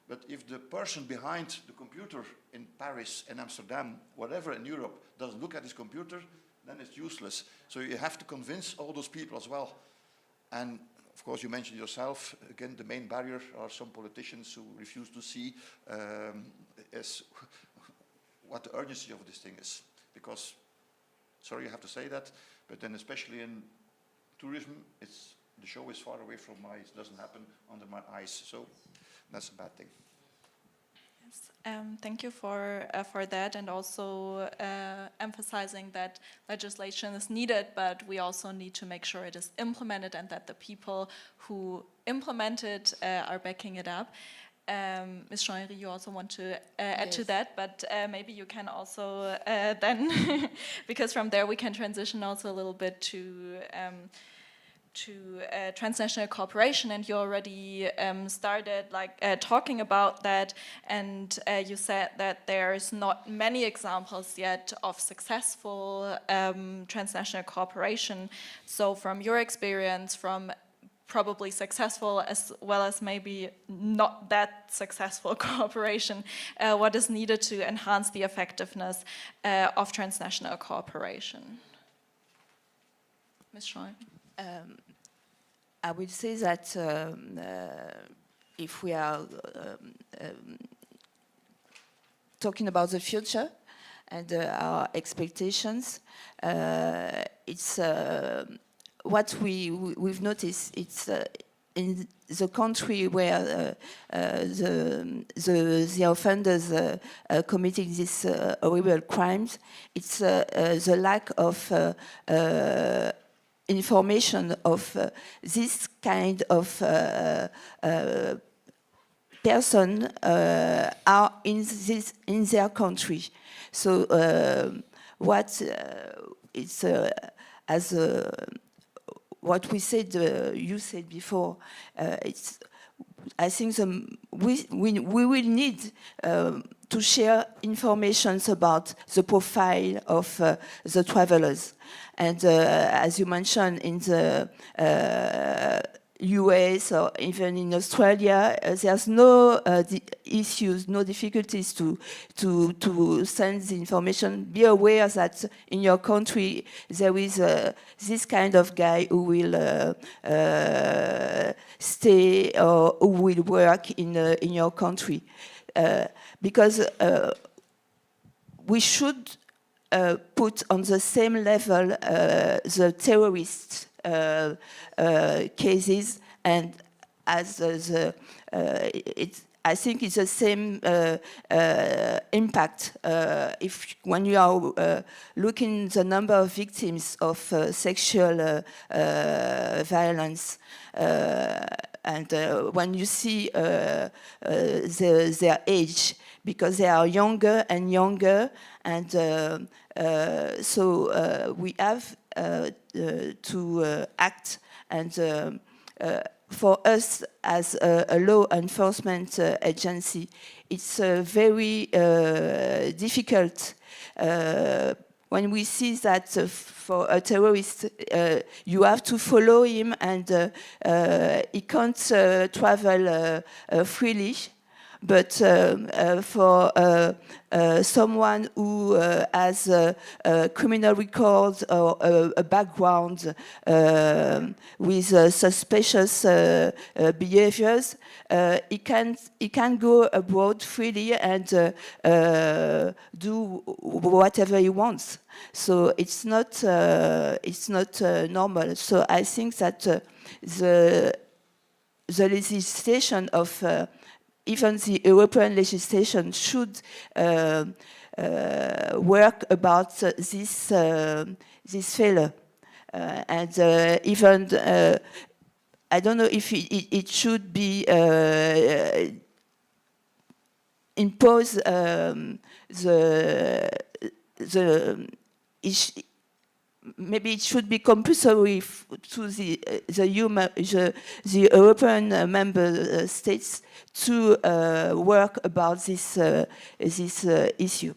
But if the person behind the computer in Paris, in Amsterdam, whatever in Europe, doesn't look at his computer, then it's useless. So you have to convince all those people as well. And of course, you mentioned yourself, again, the main barrier are some politicians who refuse to see what the urgency of this thing is. Because, sorry, I have to say that, but then especially in tourism, the show is far away from my eyes, it doesn't happen under my eyes, so that's a bad thing. Yes, thank you for that, and also emphasizing that legislation is needed, but we also need to make sure it is implemented and that the people who implement it are backing it up. Ms. Jean-Henri, you also want to add to that, but maybe you can also then, because from there we can transition also a little bit to transnational cooperation, and you already started talking about that, and you said that there's not many examples yet of successful transnational cooperation. So from your experience, from probably successful as well as maybe not that successful cooperation, what is needed to enhance the effectiveness of transnational cooperation? Ms. Schoen. I would say that if we are talking about the future and our expectations, it's what we've noticed. It's in the country where the offenders committing these horrible crimes, it's the lack of information of this kind of person are in their country. So what it's as what we said, you said before, it's. I think we will need to share information about the profile of the travelers. And as you mentioned, in the US or even in Australia, there's no issues, no difficulties to send the information. Be aware that in your country there is this kind of guy who will stay or who will work in your country, because we should put on the same level the terrorist cases, and as I think it's the same impact when you are looking the number of victims of sexual violence, and when you see their age, because they are younger and younger, and so we have to act, and for us as a law enforcement agency, it's very difficult when we see that for a terrorist, you have to follow him, and he can't travel freely. But for someone who has a criminal record or a background with suspicious behaviors, he can go abroad freely and do whatever he wants. So it's not normal. So I think that the legislation of even the European legislation should work about this failure. And even, I don't know if it should be impose maybe it should be compulsory to the European member states to work about this issue.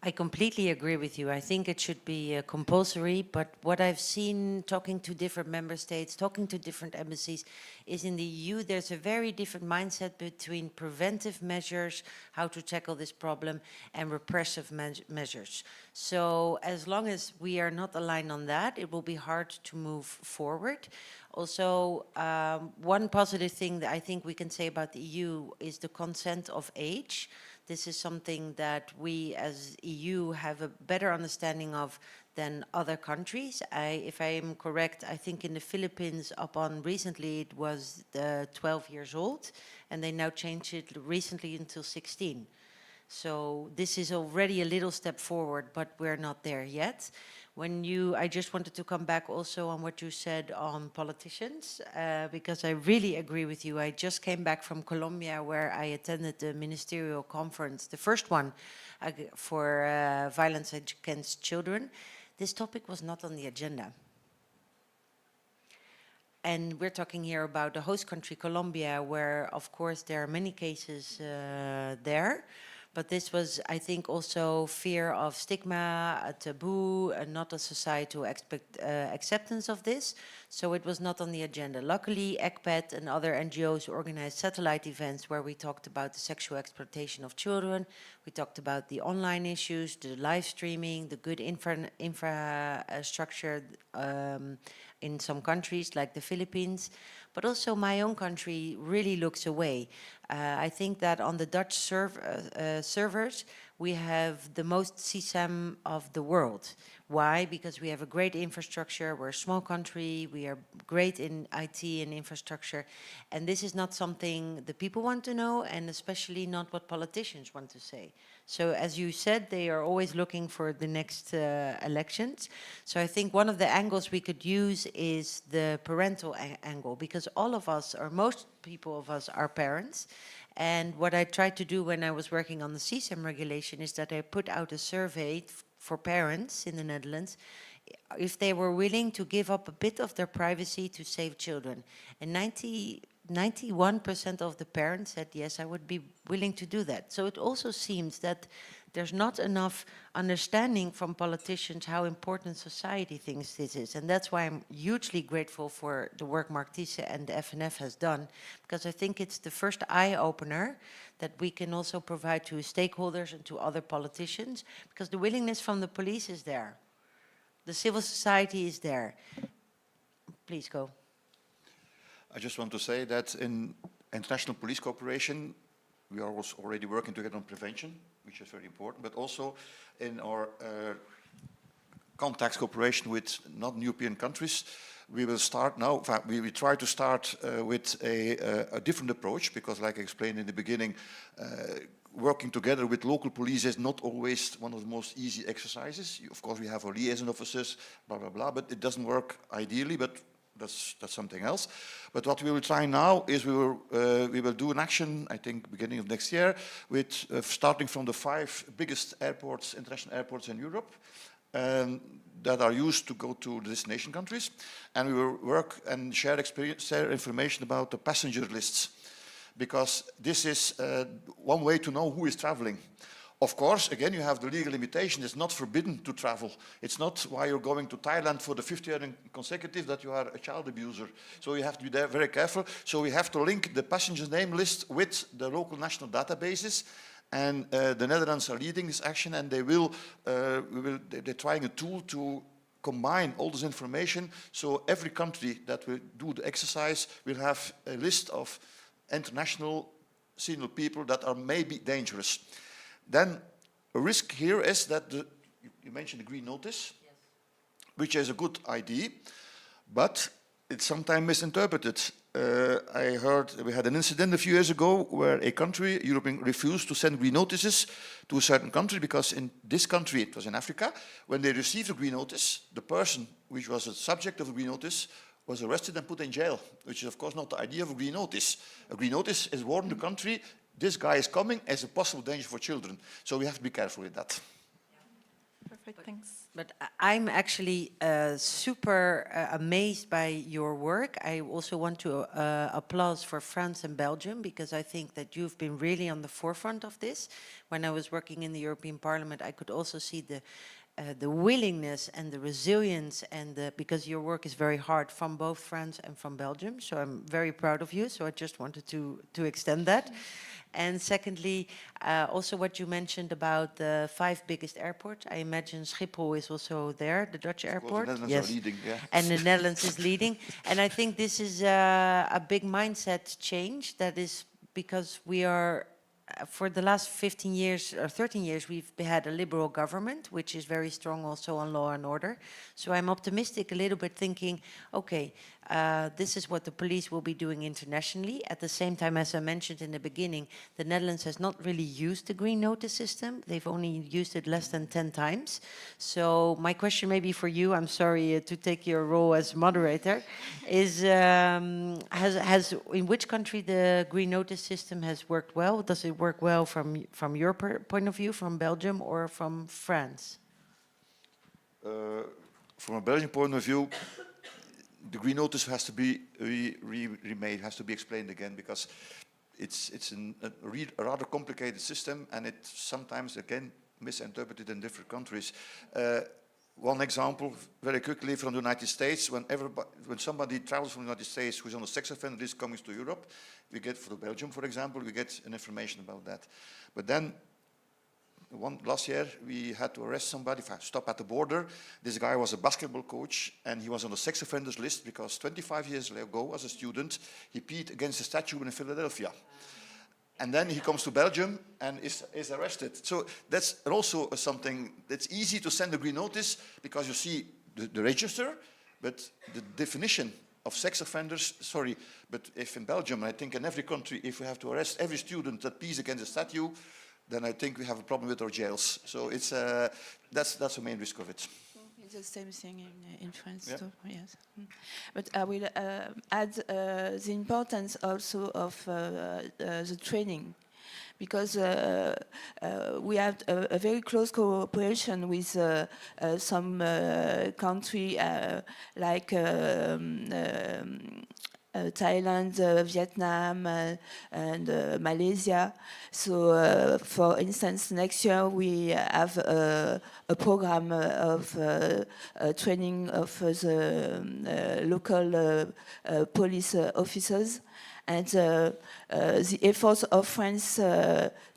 I completely agree with you. I think it should be compulsory, but what I've seen talking to different member states, talking to different embassies, is in the EU there's a very different mindset between preventive measures, how to tackle this problem, and repressive measures. So as long as we are not aligned on that, it will be hard to move forward. Also, one positive thing that I think we can say about the EU is the consent of age. This is something that we as EU have a better understanding of than other countries. If I am correct, I think in the Philippines up on recently it was 12 years old, and they now changed it recently until 16. So this is already a little step forward, but we're not there yet. I just wanted to come back also on what you said on politicians, because I really agree with you. I just came back from Colombia where I attended the ministerial conference, the first one for violence against children. This topic was not on the agenda. And we're talking here about the host country, Colombia, where of course there are many cases there. But this was, I think, also fear of stigma, a taboo, and not a societal acceptance of this. So it was not on the agenda. Luckily, SECTT and other NGOs organized satellite events where we talked about the sexual exploitation of children. We talked about the online issues, the live streaming, the good infrastructure in some countries like the Philippines. But also my own country really looks away. I think that on the Dutch servers, we have the most CSAM of the world. Why? Because we have a great infrastructure, we're a small country, we are great in IT and infrastructure, and this is not something the people want to know, and especially not what politicians want to say. So as you said, they are always looking for the next elections. So I think one of the angles we could use is the parental angle, because all of us, or most people of us, are parents. And what I tried to do when I was working on the CSAM regulation is that I put out a survey for parents in the Netherlands if they were willing to give up a bit of their privacy to save children. And 91% of the parents said, yes, I would be willing to do that. So it also seems that there's not enough understanding from politicians how important society thinks this is. And that's why I'm hugely grateful for the work Mark Thiessen and the FNF has done, because I think it's the first eye-opener that we can also provide to stakeholders and to other politicians, because the willingness from the police is there. The civil society is there. Please go. I just want to say that in international police cooperation, we are also already working together on prevention, which is very important, but also in our contacts cooperation with non-European countries, we will start now, in fact, we try to start with a different approach, because like I explained in the beginning, working together with local police is not always one of the most easy exercises. Of course, we have our liaison officers, blah, blah, blah, but it doesn't work ideally, but that's something else. But what we will try now is we will do an action, I think, beginning of next year, with starting from the 5 biggest airports, international airports in Europe, that are used to go to the destination countries, and we will work and share information about the passenger lists, because this is one way to know who is traveling. Of course, again, you have the legal limitation. It's not forbidden to travel. It's not why you're going to Thailand for the 5th year in consecutive that you are a child abuser. So you have to be there very careful. So we have to link the passenger name list with the local national databases. And the Netherlands are leading this action, and they're trying a tool to combine all this information. So every country that will do the exercise will have a list of international signal people that are maybe dangerous. Then a risk here is that you mentioned the green notice, yes, which is a good idea, but it's sometimes misinterpreted. I heard we had an incident a few years ago where a country, Europe, refused to send green notices to a certain country because in this country, it was in Africa, when they received a green notice, the person which was the subject of a green notice was arrested and put in jail, which is of course not the idea of a green notice. A green notice is warning the country, this guy is coming as a possible danger for children. So we have to be careful with that. Perfect, thanks. But I'm actually super amazed by your work. I also want to applaud for France and Belgium, because I think that you've been really on the forefront of this. When I was working in the European Parliament, I could also see the willingness and the resilience, and because your work is very hard, from both France and from Belgium. So I'm very proud of you. So I just wanted to extend that. And secondly, also what you mentioned about the 5 biggest airports. I imagine Schiphol is also there, the Dutch airport. The Netherlands are leading, yeah. And the Netherlands is leading. And I think this is a big mindset change. That is because we are, for the last 15 years or 13 years, we've had a liberal government, which is very strong also on law and order. So I'm optimistic a little bit, thinking, okay, this is what the police will be doing internationally. At the same time, as I mentioned in the beginning, the Netherlands has not really used the green notice system. They've only used it less than 10 times. So my question maybe for you, I'm sorry to take your role as moderator, is has in which country the green notice system has worked well? Does it work well from your point of view, from Belgium or from France? From a Belgian point of view, the green notice has to be remade, has to be explained again, because it's a rather complicated system, and it's sometimes, again, misinterpreted in different countries. One example, very quickly, from the United States, when somebody travels from the United States who's on a sex offender list coming to Europe, we get, for Belgium, for example, we get an information about that. But then, last year, we had to arrest somebody, stop at the border. This guy was a basketball coach, and he was on the sex offenders list because 25 years ago, as a student, he peed against a statue in Philadelphia. And then he comes to Belgium and is arrested. So that's also something that's easy to send a green notice, because you see the register, but the definition of sex offenders, sorry, but if in Belgium, I think in every country, if we have to arrest every student that pees against a statue, then I think we have a problem with our jails. So it's that's the main risk of it. It's the same thing in France yeah. too, yes. But I will add the importance also of the training, because we have a very close cooperation with some country like Thailand, Vietnam, and Malaysia. So, for instance, next year we have a program of training of the local police officers. And the efforts of France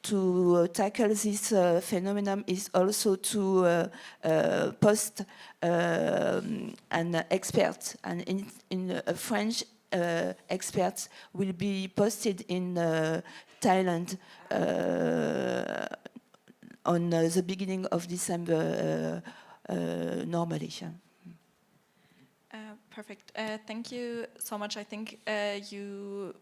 to tackle this phenomenon is also to post an expert, and in French experts will be posted in Thailand on the beginning of December normally. Perfect. Thank you so much. I think you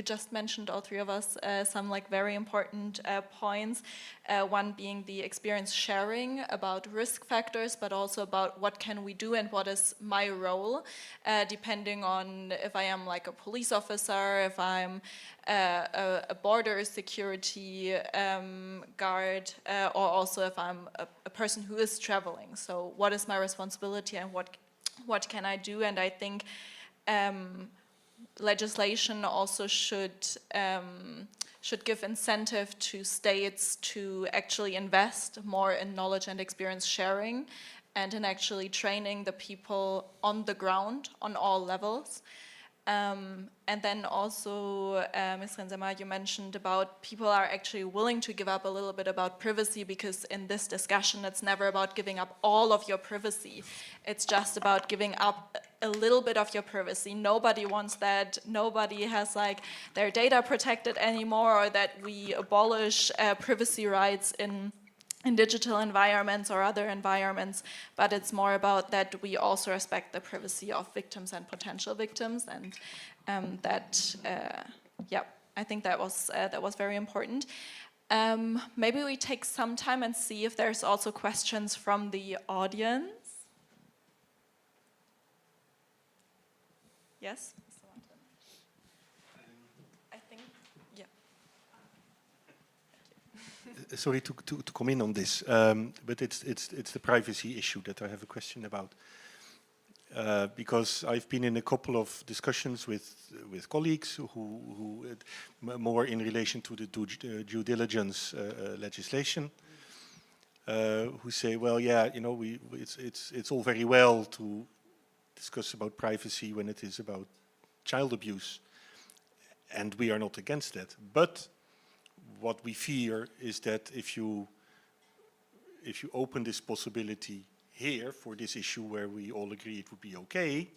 just mentioned, all three of us, some like very important points. One being the experience sharing about risk factors, but also about what can we do and what is my role, depending on if I am like a police officer, if I'm a border security guard, or also if I'm a person who is traveling. So what is my responsibility and what can I do? And I think legislation also should give incentive to states to actually invest more in knowledge and experience sharing, and in actually training the people on the ground on all levels. And then also, Ms. Renzema, you mentioned about people are actually willing to give up a little bit about privacy, because in this discussion it's never about giving up all of your privacy. It's just about giving up a little bit of your privacy. Nobody wants that. Nobody has like their data protected anymore, or that we abolish privacy rights in in digital environments or other environments, but it's more about that we also respect the privacy of victims and potential victims, and yeah, I think that was very important. Maybe we take some time and see if there's also questions from the audience. Yes? I think, yeah. Sorry to come in on this, but it's the privacy issue that I have a question about. Because I've been in a couple of discussions with colleagues who more in relation to the due diligence legislation, who say, well, yeah, you know, it's all very well to discuss about privacy when it is about child abuse, and we are not against that. But what we fear is that if you open this possibility here for this issue where we all agree it would be okay,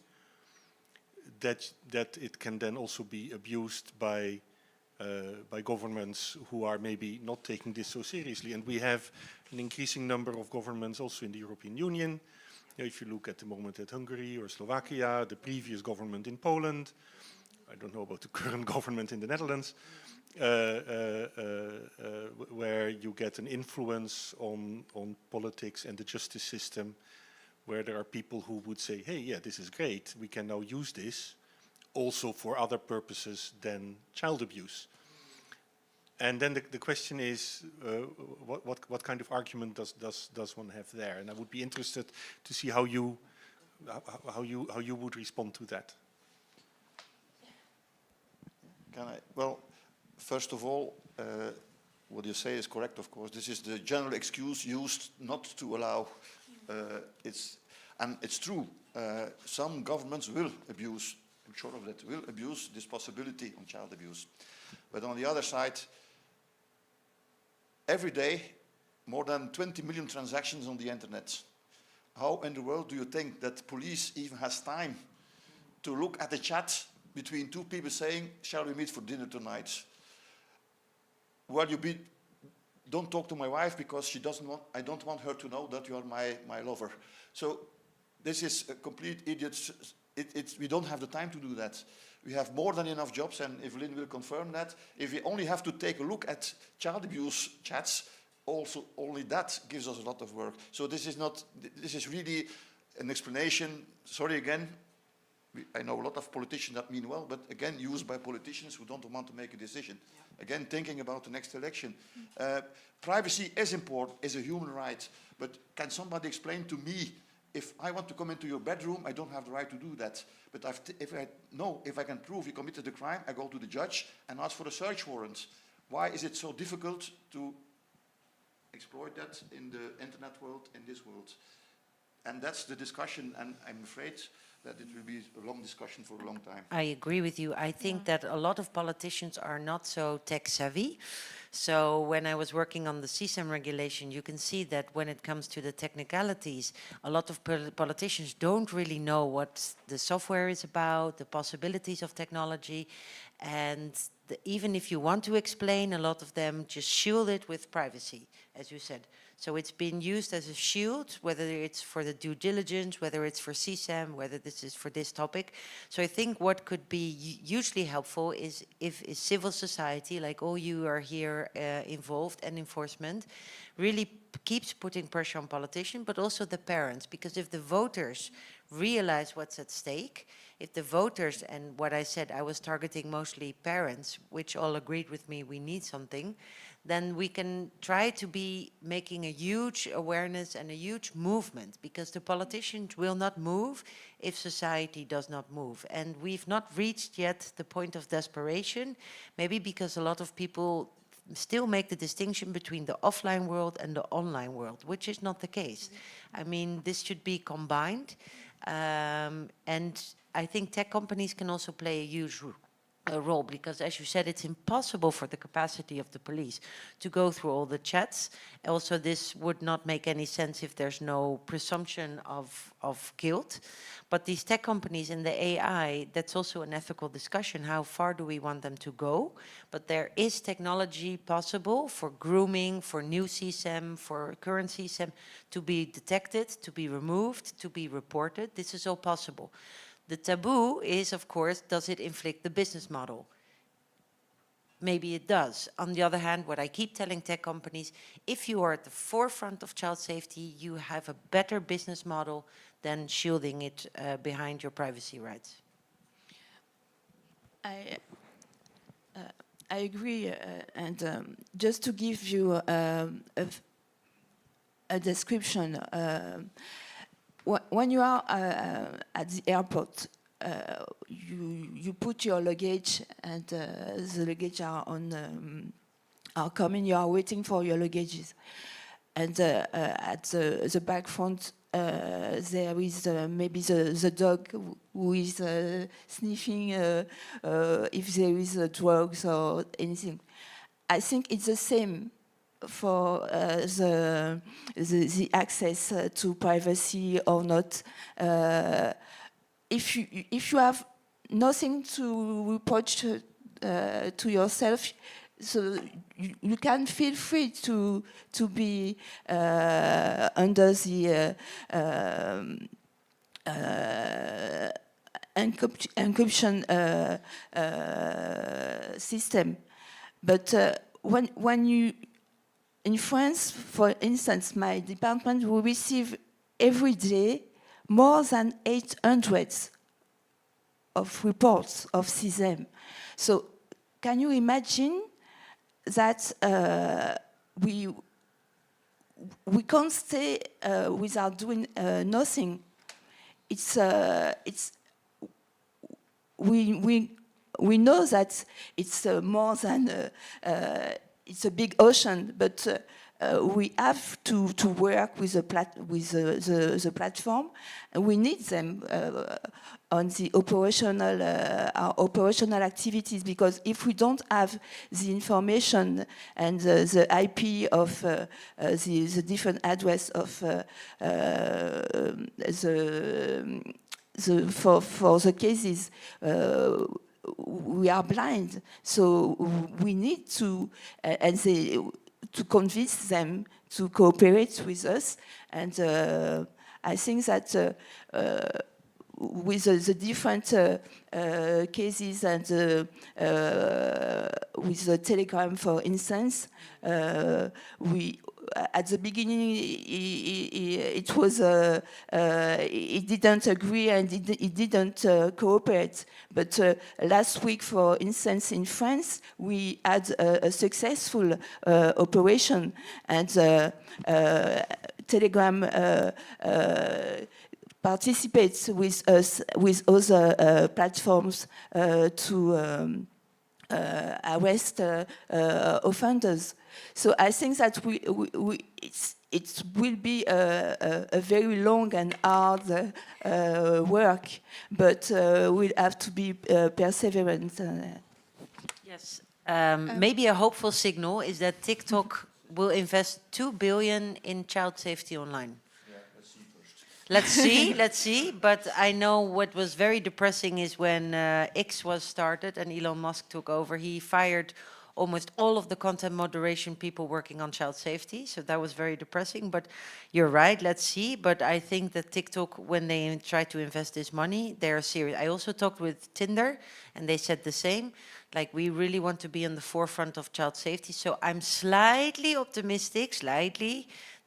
that it can then also be abused by governments who are maybe not taking this so seriously. And we have an increasing number of governments also in the European Union. You know, if you look at the moment at Hungary or Slovakia, the previous government in Poland, I don't know about the current government in the Netherlands, where you get an influence on politics and the justice system, where there are people who would say, hey, yeah, this is great, we can now use this also for other purposes than child abuse. And then the question is, what kind of argument does one have there? And I would be interested to see how you would respond to that. Can I? Well, first of all, what you say is correct, of course. This is the general excuse used not to allow. And it's true. Some governments will abuse, I'm sure of that, will abuse this possibility on child abuse. But on the other side, every day, more than 20 million transactions on the internet. How in the world do you think that police even has time to look at the chat between two people saying, shall we meet for dinner tonight? Well, don't talk to my wife because she doesn't want, I don't want her to know that you are my lover. So this is a complete idiot. We don't have the time to do that. We have more than enough jobs, and Evelyn will confirm that. If we only have to take a look at child abuse chats, also only that gives us a lot of work. So this is really an explanation. Sorry again. I know a lot of politicians that mean well, but again, used by politicians who don't want to make a decision. Yeah. Again, thinking about the next election. Privacy is important, is a human right, but can somebody explain to me, if I want to come into your bedroom, I don't have the right to do that. But if I can prove you committed a crime, I go to the judge and ask for a search warrant. Why is it so difficult to exploit that in the internet world, in this world? And that's the discussion, and I'm afraid that it will be a long discussion for a long time. I agree with you. I think that a lot of politicians are not so tech savvy. So when I was working on the CSAM regulation, you can see that when it comes to the technicalities, a lot of politicians don't really know what the software is about, the possibilities of technology, and even if you want to explain, a lot of them just shield it with privacy, as you said. So it's been used as a shield, whether it's for the due diligence, whether it's for CSAM, whether this is for this topic. So I think what could be hugely helpful is if civil society, like all you are here involved, and enforcement, really keeps putting pressure on politicians, but also the parents. Because if the voters realize what's at stake, if the voters, and what I said, I was targeting mostly parents, which all agreed with me, we need something, then we can try to be making a huge awareness and a huge movement, because the politicians will not move if society does not move. And we've not reached yet the point of desperation, maybe because a lot of people still make the distinction between the offline world and the online world, which is not the case. I mean, this should be combined. And I think tech companies can also play a huge role, because as you said, it's impossible for the capacity of the police to go through all the chats. Also, this would not make any sense if there's no presumption of guilt. But these tech companies and the AI, that's also an ethical discussion. How far do we want them to go? But there is technology possible for grooming, for new CSAM, for current CSAM to be detected, to be removed, to be reported. This is all possible. The taboo is, of course, does it inflict the business model? Maybe it does. On the other hand, what I keep telling tech companies, if you are at the forefront of child safety, you have a better business model than shielding it behind your privacy rights. I agree, and just to give you a description, when you are at the airport, you put your luggage, and the luggage are coming. You are waiting for your luggages, and at the back front there is maybe the dog who is sniffing if there is drugs or anything. I think it's the same for the access to privacy or not. If you have nothing to report to yourself, so you can feel free to be under the encryption system. But when you in France, for instance, my department will receive every day more than 800 of reports of CSAM. So can you imagine that we can't stay without doing nothing? We know that it's more than it's a big ocean, but we have to work with the platform, and we need them on the our operational activities, because if we don't have the information and the IP of the different address of for the cases, we are blind. So we need to to convince them to cooperate with us, and I think that with the different cases, and with the Telegram, for instance, we at the beginning it was it didn't agree, and it didn't cooperate. But last week, for instance, in France, we had a successful operation, and Telegram participates with us, with other platforms, to arrest offenders. So I think that it will be a very long and hard work, but we'll have to be perseverant. Yes, maybe a hopeful signal is that TikTok will invest 2 billion in child safety online. Let's see. But I know what was very depressing is when X was started and Elon Musk took over, he fired almost all of the content moderation people working on child safety. So that was very depressing, but you're right, let's see. But I think that TikTok, when they try to invest this money, they are serious. I also talked with Tinder, and they said the same. Like, we really want to be on the forefront of child safety. So I'm slightly optimistic,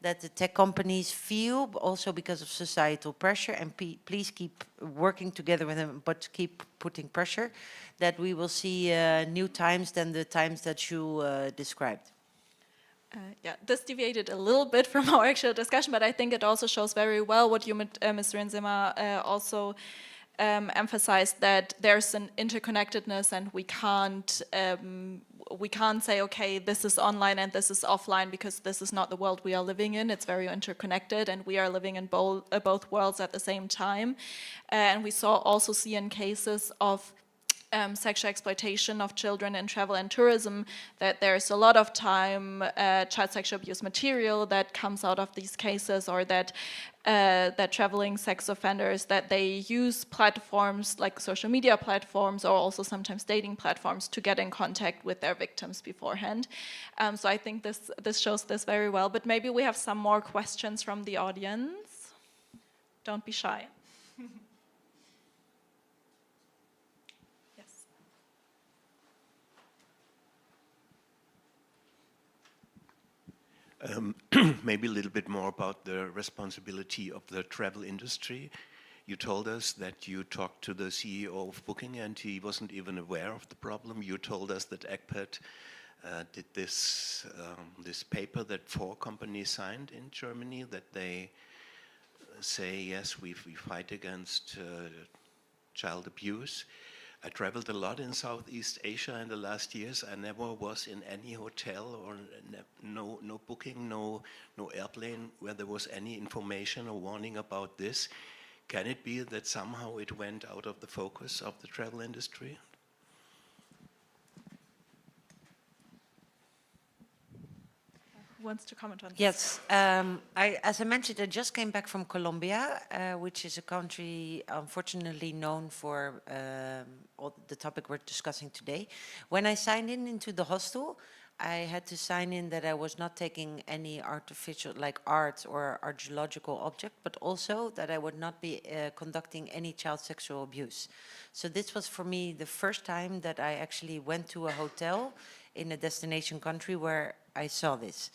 that the tech companies feel, also because of societal pressure, and please keep working together with them, but keep putting pressure, that we will see new times than the times that you described. Yeah, this deviated a little bit from our actual discussion, but I think it also shows very well what you, Mr. Inzima, also emphasized, that there's an interconnectedness, and we can't say, okay, this is online and this is offline, because this is not the world we are living in. It's very interconnected, and we are living in both worlds at the same time. And we also see in cases of sexual exploitation of children in travel and tourism, that there's a lot of time child sexual abuse material that comes out of these cases, or that that traveling sex offenders, that they use platforms like social media platforms, or also sometimes dating platforms, to get in contact with their victims beforehand. So I think this shows this very well. But maybe we have some more questions from the audience. Don't be shy. Maybe a little bit more about the responsibility of the travel industry. You told us that you talked to the CEO of Booking and he wasn't even aware of the problem. You told us that ECPAT did this paper that 4 companies signed in Germany, that they say, yes, we fight against child abuse. I traveled a lot in Southeast Asia in the last years. I never was in any hotel or no booking, no airplane where there was any information or warning about this. Can it be that somehow it went out of the focus of the travel industry? Who wants to comment on this? Yes, as I mentioned, I just came back from Colombia, which is a country unfortunately known for all the topic we're discussing today. When I signed into the hostel, I had to sign in that I was not taking any artificial, like art or archaeological object, but also that I would not be conducting any child sexual abuse. So this was for me the first time that I actually went to a hotel in a destination country where I saw this.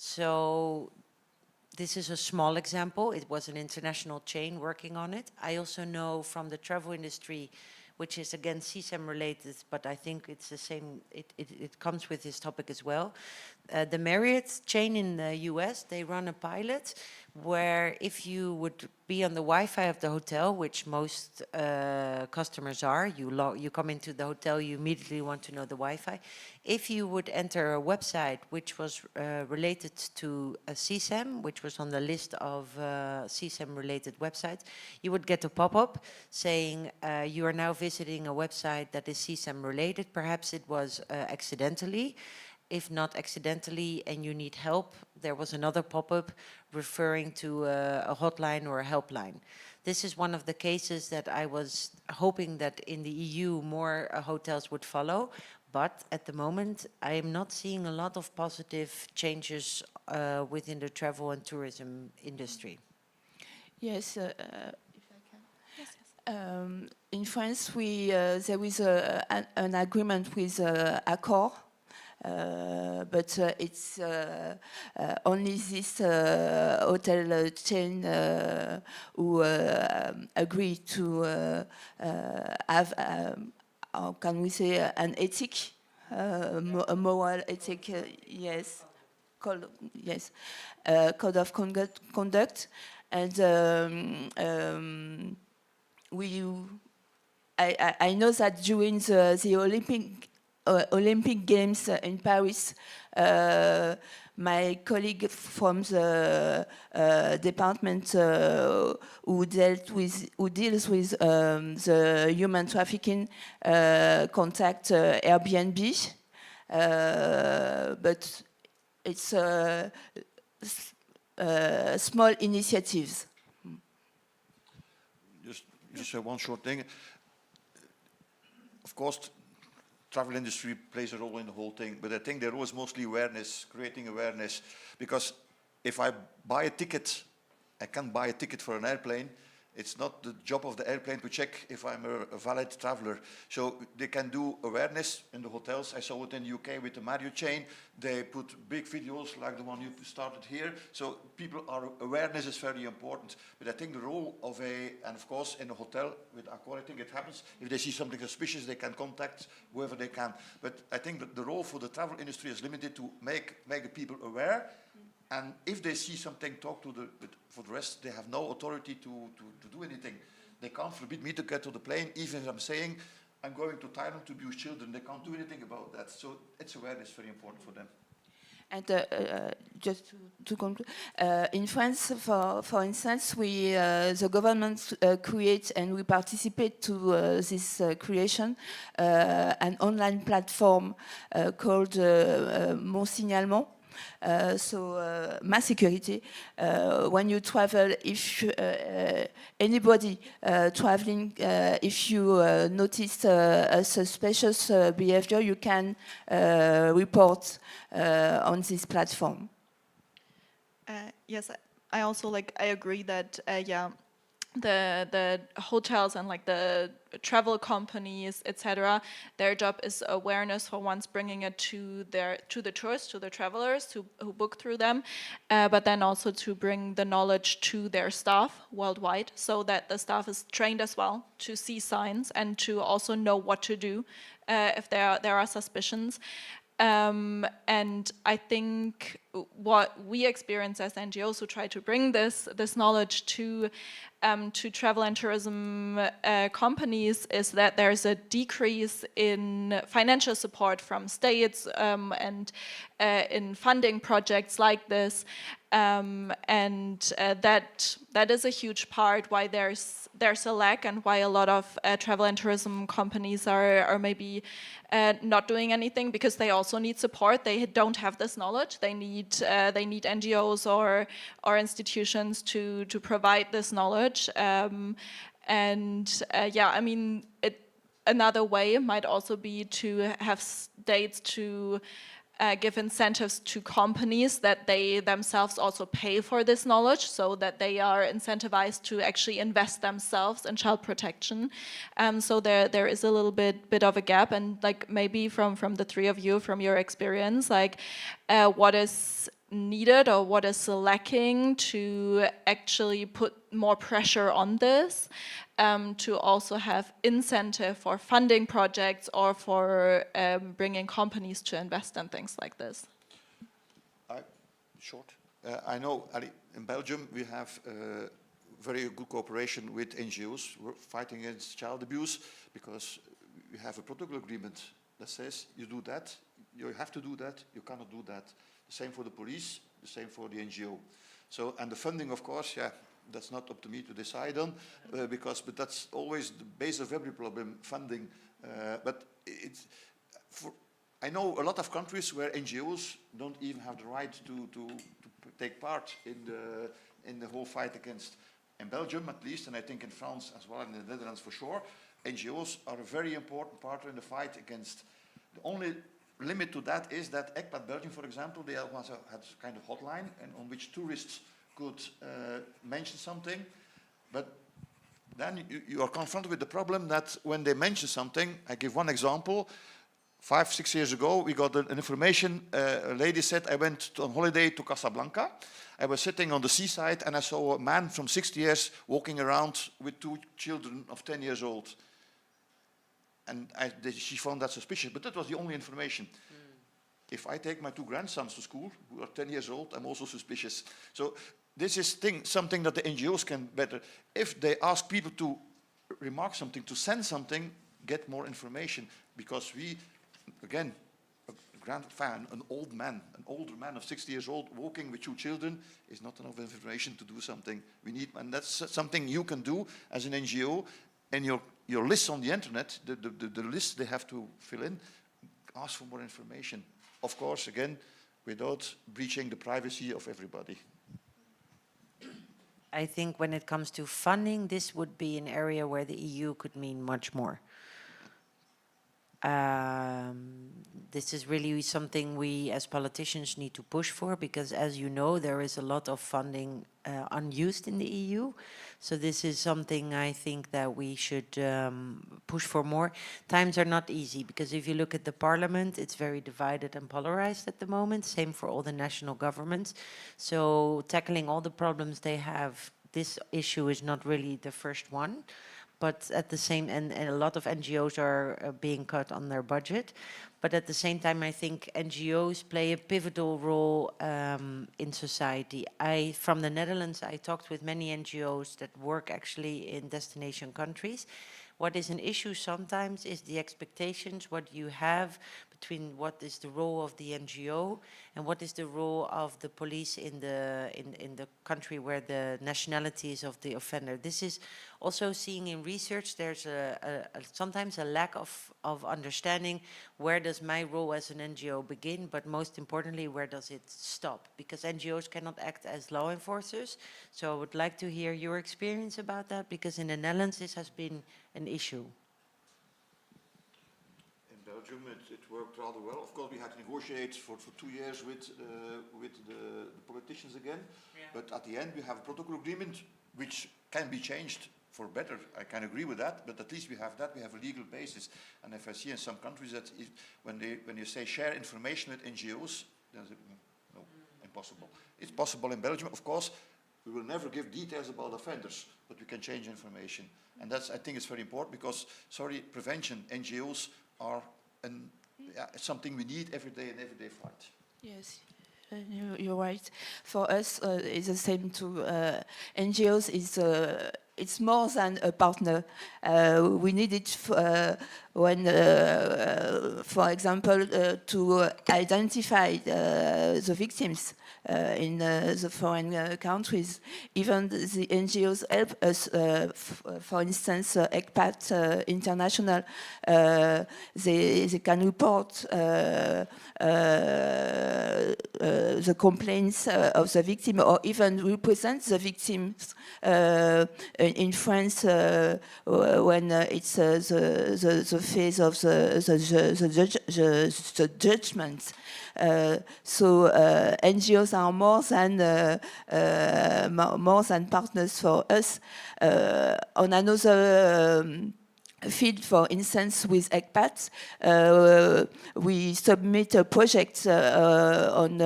So this is a small example. It was an international chain working on it. I also know from the travel industry, which is again CSAM related, but I think it's the same, it comes with this topic as well. The Marriott chain in the US, they run a pilot where if you would be on the Wi-Fi of the hotel, which most customers are, you come into the hotel, you immediately want to know the Wi-Fi. If you would enter a website which was related to a CSAM, which was on the list of CSAM related websites, you would get a pop-up saying you are now visiting a website that is CSAM related. Perhaps it was accidentally. If not accidentally and you need help, there was another pop-up referring to a hotline or a helpline. This is one of the cases that I was hoping that in the EU more hotels would follow, but at the moment I am not seeing a lot of positive changes within the travel and tourism industry. Yes, if I can. Yes, yes. In France, there is an agreement with Accor. But it's only this hotel chain who agree to have, how can we say, an ethic, a moral ethic, yes, code of conduct, and I know that during the Olympic Games in Paris, my colleague from the department who deals with the human trafficking contact Airbnb, but it's small initiatives. Just one short thing. Of course, travel industry plays a role in the whole thing, but I think the role is mostly awareness, creating awareness. Because if I buy a ticket, I can't buy a ticket for an airplane. It's not the job of the airplane to check if I'm a valid traveler. So they can do awareness in the hotels. I saw it in the UK with the Marriott chain. They put big videos like the one you started here. So awareness is very important. But I think the role of and of course in a hotel with Accor, I think it happens. If they see something suspicious, they can contact whoever they can. But I think that the role for the travel industry is limited to make the people aware. And if they see something, talk to but for the rest, they have no authority to do anything. They can't forbid me to get to the plane, even if I'm saying I'm going to Thailand to abuse children. They can't do anything about that. So it's awareness very important for them. And just to conclude, in France, for instance, the government creates and we participate to this creation an online platform called Mon Signalement. Ma sécurité. When you travel, if anybody traveling, if you notice a suspicious behavior, you can report on this platform. Yes, I also I agree that yeah, the hotels and the travel companies, etc., their job is awareness for once, bringing it to the tourists, to the travelers who book through them, but then also to bring the knowledge to their staff worldwide, so that the staff is trained as well to see signs and to also know what to do if there are suspicions. And I think what we experience as NGOs who try to bring this knowledge to travel and tourism companies is that there's a decrease in financial support from states and in funding projects like this, and that is a huge part why there's a lack, and why a lot of travel and tourism companies are maybe not doing anything, because they also need support. They don't have this knowledge. They need NGOs or institutions to provide this knowledge. Yeah, I mean, another way might also be to have states to give incentives to companies that they themselves also pay for this knowledge, so that they are incentivized to actually invest themselves in child protection. So there is a little bit of a gap, and maybe from the three of you, from your experience, what is needed or what is lacking to actually put more pressure on this, to also have incentive for funding projects or for bringing companies to invest in things like this. I know in Belgium we have very good cooperation with NGOs fighting against child abuse, because we have a protocol agreement that says you do that, you have to do that, you cannot do that. The same for the police, the same for the NGO. So, and the funding, of course, yeah, that's not up to me to decide on, but that's always the base of every problem, funding. But I know a lot of countries where NGOs don't even have the right to take part in the whole fight against, in Belgium at least, and I think in France as well, and in the Netherlands for sure, NGOs are a very important partner in the fight against. The only limit to that is that ECPAT Belgium, for example, they had a kind of hotline and on which tourists could mention something, but then you are confronted with the problem that when they mention something, I give one example. 5-6 years ago, we got an information, a lady said, I went on holiday to Casablanca. I was sitting on the seaside and I saw a man from 60 years walking around with 2 children of 10 years old. And she found that suspicious, but that was the only information. If I take my 2 grandsons to school, who are 10 years old, I'm also suspicious. So this is something that the NGOs can better. If they ask people to remark something, to send something, get more information. Because we, again, an older man of 60 years old walking with 2 children is not enough information to do something. We need, and that's something you can do as an NGO. And your lists on the internet, the list they have to fill in, ask for more information. Of course, again, without breaching the privacy of everybody. I think when it comes to funding, this would be an area where the EU could mean much more. This is really something we as politicians need to push for, because as you know, there is a lot of funding unused in the EU. So this is something I think that we should push for more. Times are not easy, because if you look at the parliament, it's very divided and polarized at the moment. Same for all the national governments. So tackling all the problems they have, this issue is not really the first one. But at the same, and a lot of NGOs are being cut on their budget. But at the same time, I think NGOs play a pivotal role in society. From the Netherlands, I talked with many NGOs that work actually in destination countries. What is an issue sometimes is the expectations, what you have, between what is the role of the NGO and what is the role of the police in the country where the nationality is of the offender. This is also seeing in research. There's sometimes a lack of understanding. Where does my role as an NGO begin, but most importantly, where does it stop? Because NGOs cannot act as law enforcers. So I would like to hear your experience about that, because in the Netherlands this has been an issue. Belgium, it worked rather well. Of course, we had to negotiate for 2 years with the politicians again. Yeah. But at the end, we have a protocol agreement which can be changed for better. I can agree with that, but at least we have that. We have a legal basis. And if I see in some countries that when you say share information with NGOs, then no, impossible. It's possible in Belgium, of course. We will never give details about offenders, but we can change information. And that's, I think, it's very important because, prevention, NGOs are something we need every day in everyday fight. Yes, you're right. For us, it's the same too. NGOs it's more than a partner. We need it when, for example, to identify the victims in the foreign countries. Even the NGOs help us. For instance, SECTT International, they can report the complaints of the victim, or even represent the victims in France when it's the phase of the judgment. So NGOs are more than partners for us. On another field, for instance, with SECTT, we submit a project on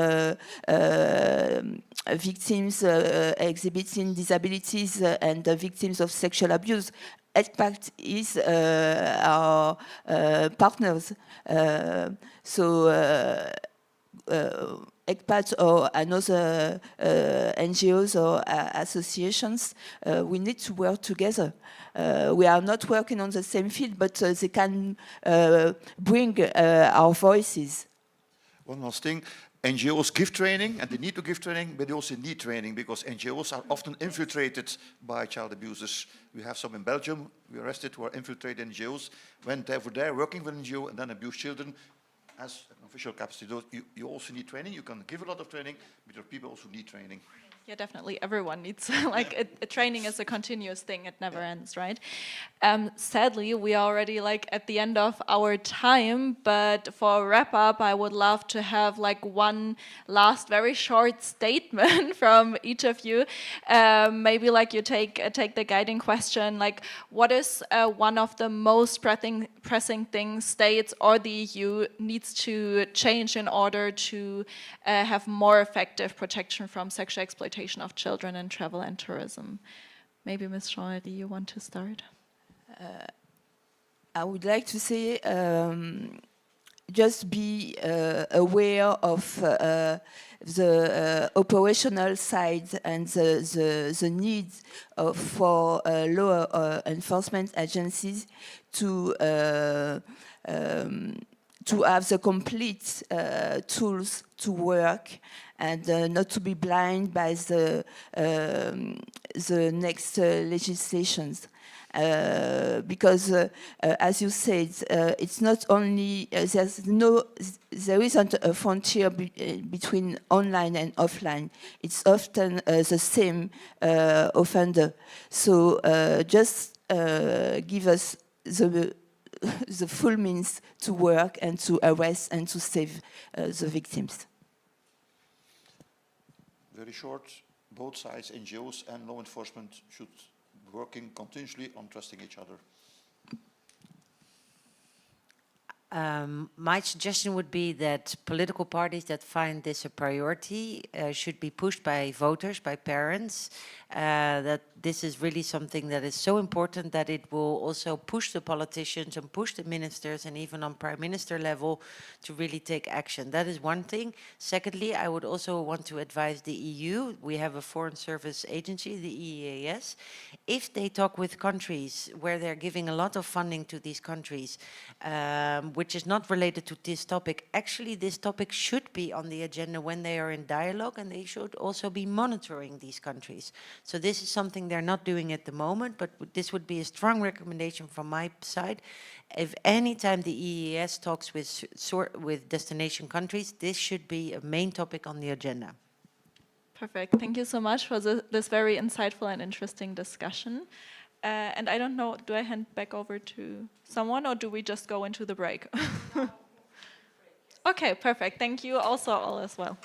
victims exhibiting disabilities and victims of sexual abuse. SECTT is our partners. SECTT or another NGOs or associations, we need to work together. We are not working on the same field, but they can bring our voices. One last thing. NGOs give training, and they need to give training, but they also need training because NGOs are often infiltrated by child abusers. We have some in Belgium, we arrested who are infiltrated NGOs, went over there working with NGO and then abuse children as an official capacity. You also need training, you can give a lot of training, but there are people also need training. Yeah, definitely. Everyone needs, training is a continuous thing. It never ends, right? Sadly, we are already at the end of our time, but for a wrap up, I would love to have one last very short statement from each of you. Maybe you take the guiding question, what is one of the most pressing things states or the EU needs to change in order to have more effective protection from sexual exploitation of children in travel and tourism? Maybe Ms. Jean-Marie, you want to start? I would like to say just be aware of the operational side and the need for law enforcement agencies to have the complete tools to work and not to be blind by the next legislations. Because, as you said, it's not only, there isn't a frontier between online and offline. It's often the same offender. So just give us the full means to work and to arrest and to save the victims. Very short, both sides, NGOs and law enforcement, should be working continuously on trusting each other. My suggestion would be that political parties that find this a priority should be pushed by voters, by parents, that this is really something that is so important that it will also push the politicians and push the ministers and even on prime minister level to really take action. That is one thing. Secondly, I would also want to advise the EU. We have a foreign service agency, the EEAS. If they talk with countries where they're giving a lot of funding to these countries, which is not related to this topic, actually this topic should be on the agenda when they are in dialogue, and they should also be monitoring these countries. So this is something they're not doing at the moment, but this would be a strong recommendation from my side. If any time the EES talks with destination countries, this should be a main topic on the agenda. Perfect. Thank you so much for this very insightful and interesting discussion. And I don't know, do I hand back over to someone or do we just go into the break? Okay, perfect. Thank you also all as well.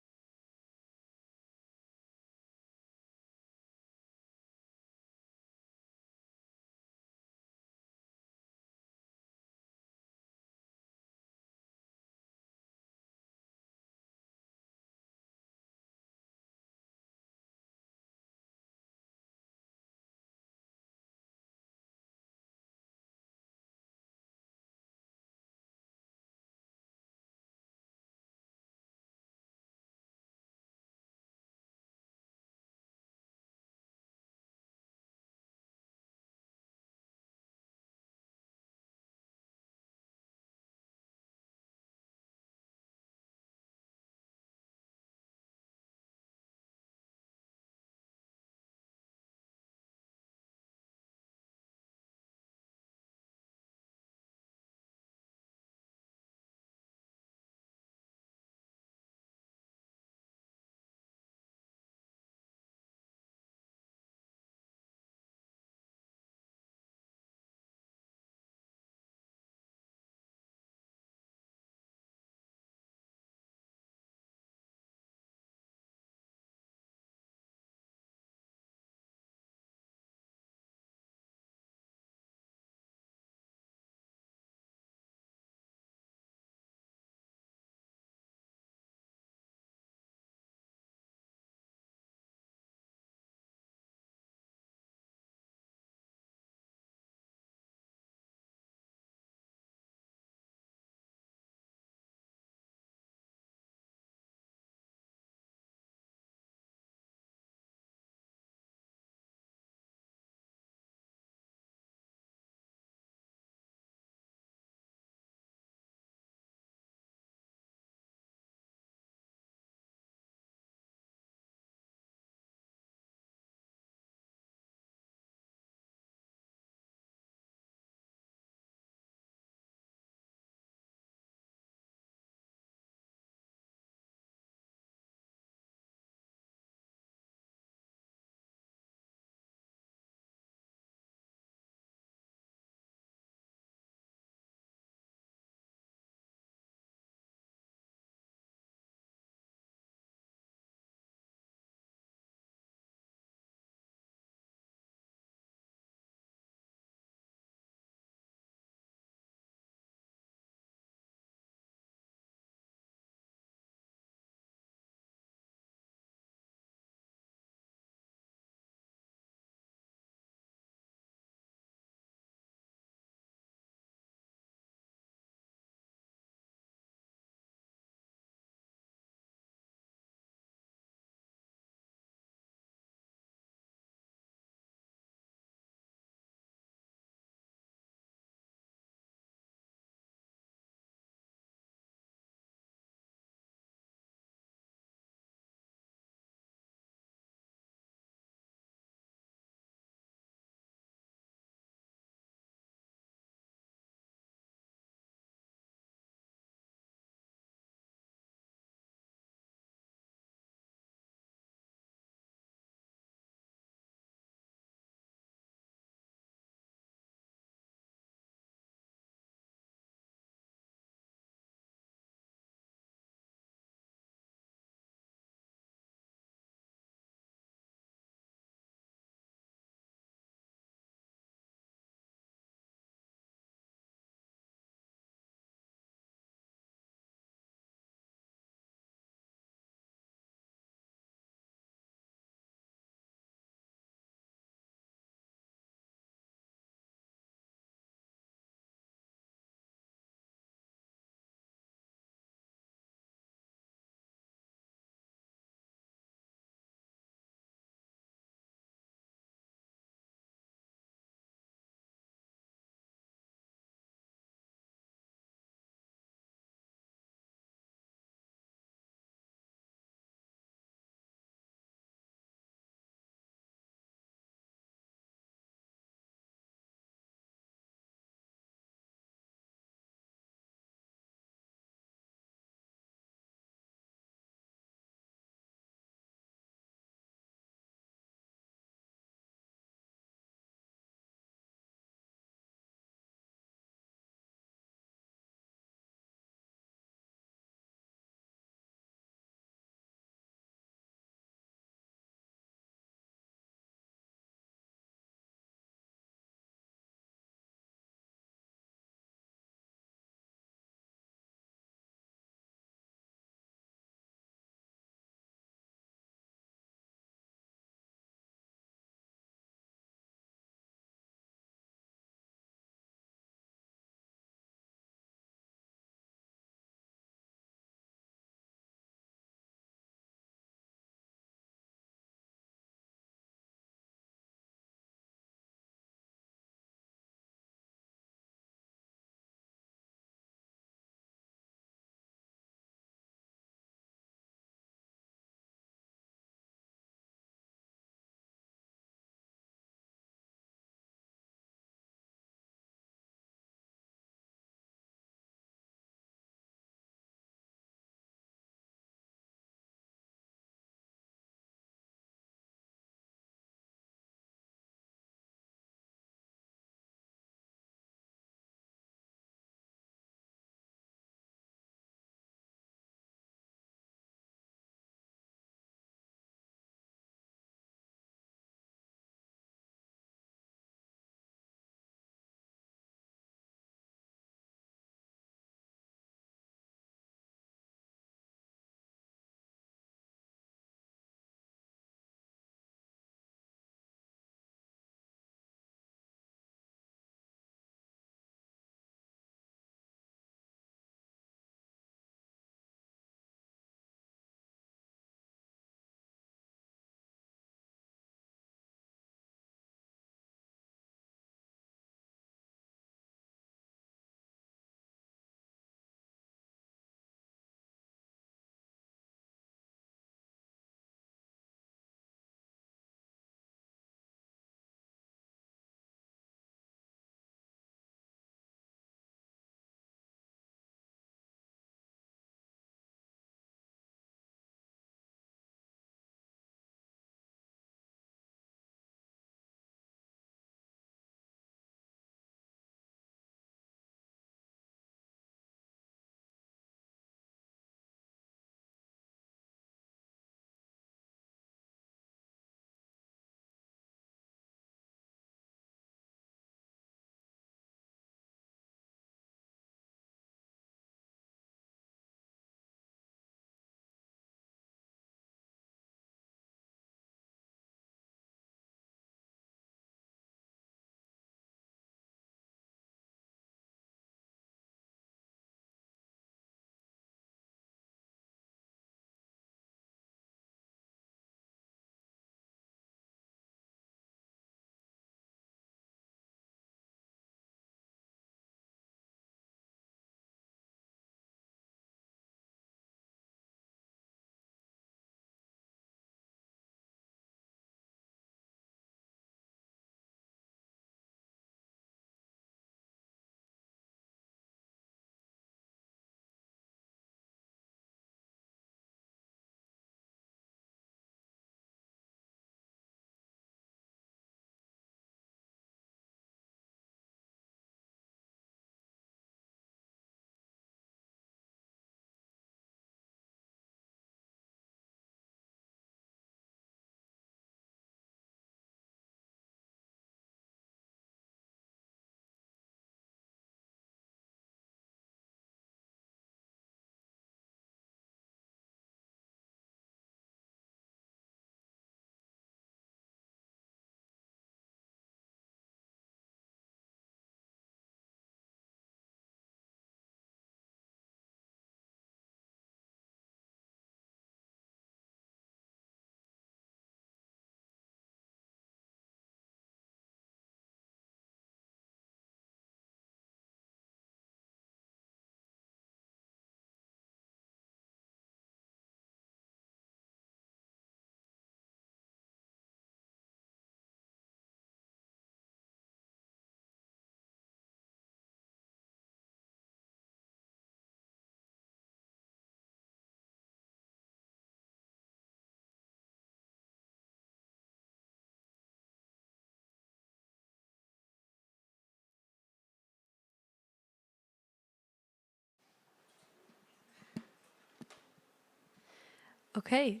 Okay,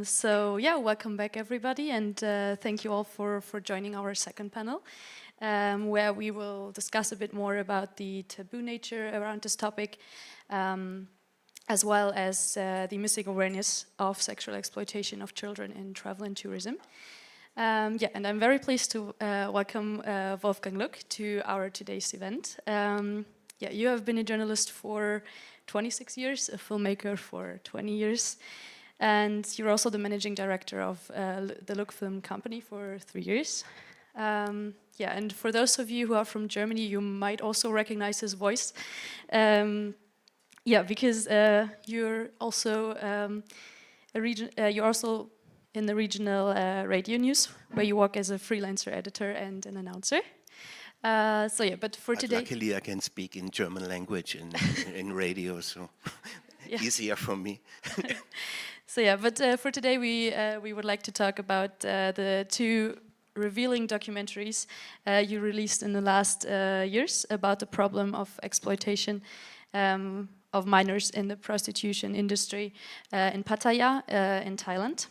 so yeah, welcome back everybody, and thank you all for joining our second panel, where we will discuss a bit more about the taboo nature around this topic, as well as the missing awareness of sexual exploitation of children in travel and tourism. Yeah, and I'm very pleased to welcome Wolfgang Luck to our today's event. Yeah, you have been a journalist for 26 years, a filmmaker for 20 years, and you're also the managing director of the Luck Film Company for 3 years. Yeah, and for those of you who are from Germany, you might also recognize his voice. Yeah, because you're also you're also in the regional radio news, where you work as a freelancer editor and an announcer. So yeah, but for today... Luckily I can speak in German language in radio, so easier for me. So yeah, but for today we would like to talk about the two revealing documentaries you released in the last years about the problem of exploitation of minors in the prostitution industry in Pattaya in Thailand.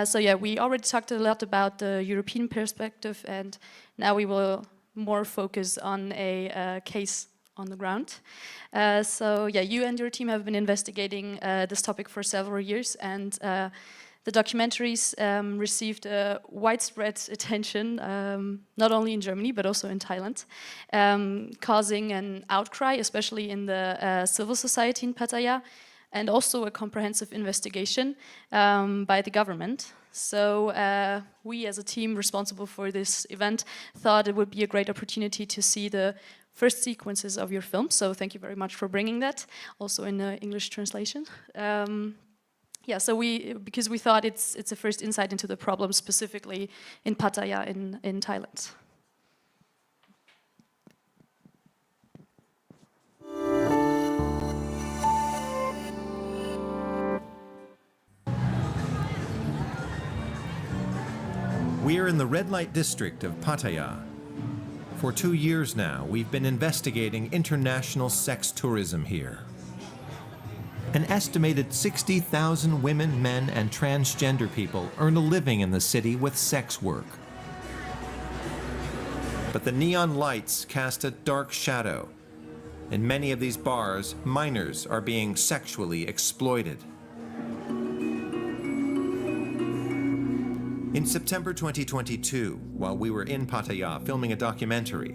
So yeah, we already talked a lot about the European perspective, and now we will more focus on a case on the ground. So yeah, you and your team have been investigating this topic for several years, and the documentaries received widespread attention, not only in Germany but also in Thailand, causing an outcry, especially in the civil society in Pattaya, and also a comprehensive investigation by the government. So we as a team responsible for this event thought it would be a great opportunity to see the first sequences of your film. So thank you very much for bringing that, also in English translation. Yeah, so because we thought it's a first insight into the problem specifically in Pattaya in Thailand. We're in the red light district of Pattaya. For 2 years now, we've been investigating international sex tourism here. An estimated 60,000 women, men, and transgender people earn a living in the city with sex work. But the neon lights cast a dark shadow. In many of these bars, minors are being sexually exploited. In September 2022, while we were in Pattaya filming a documentary,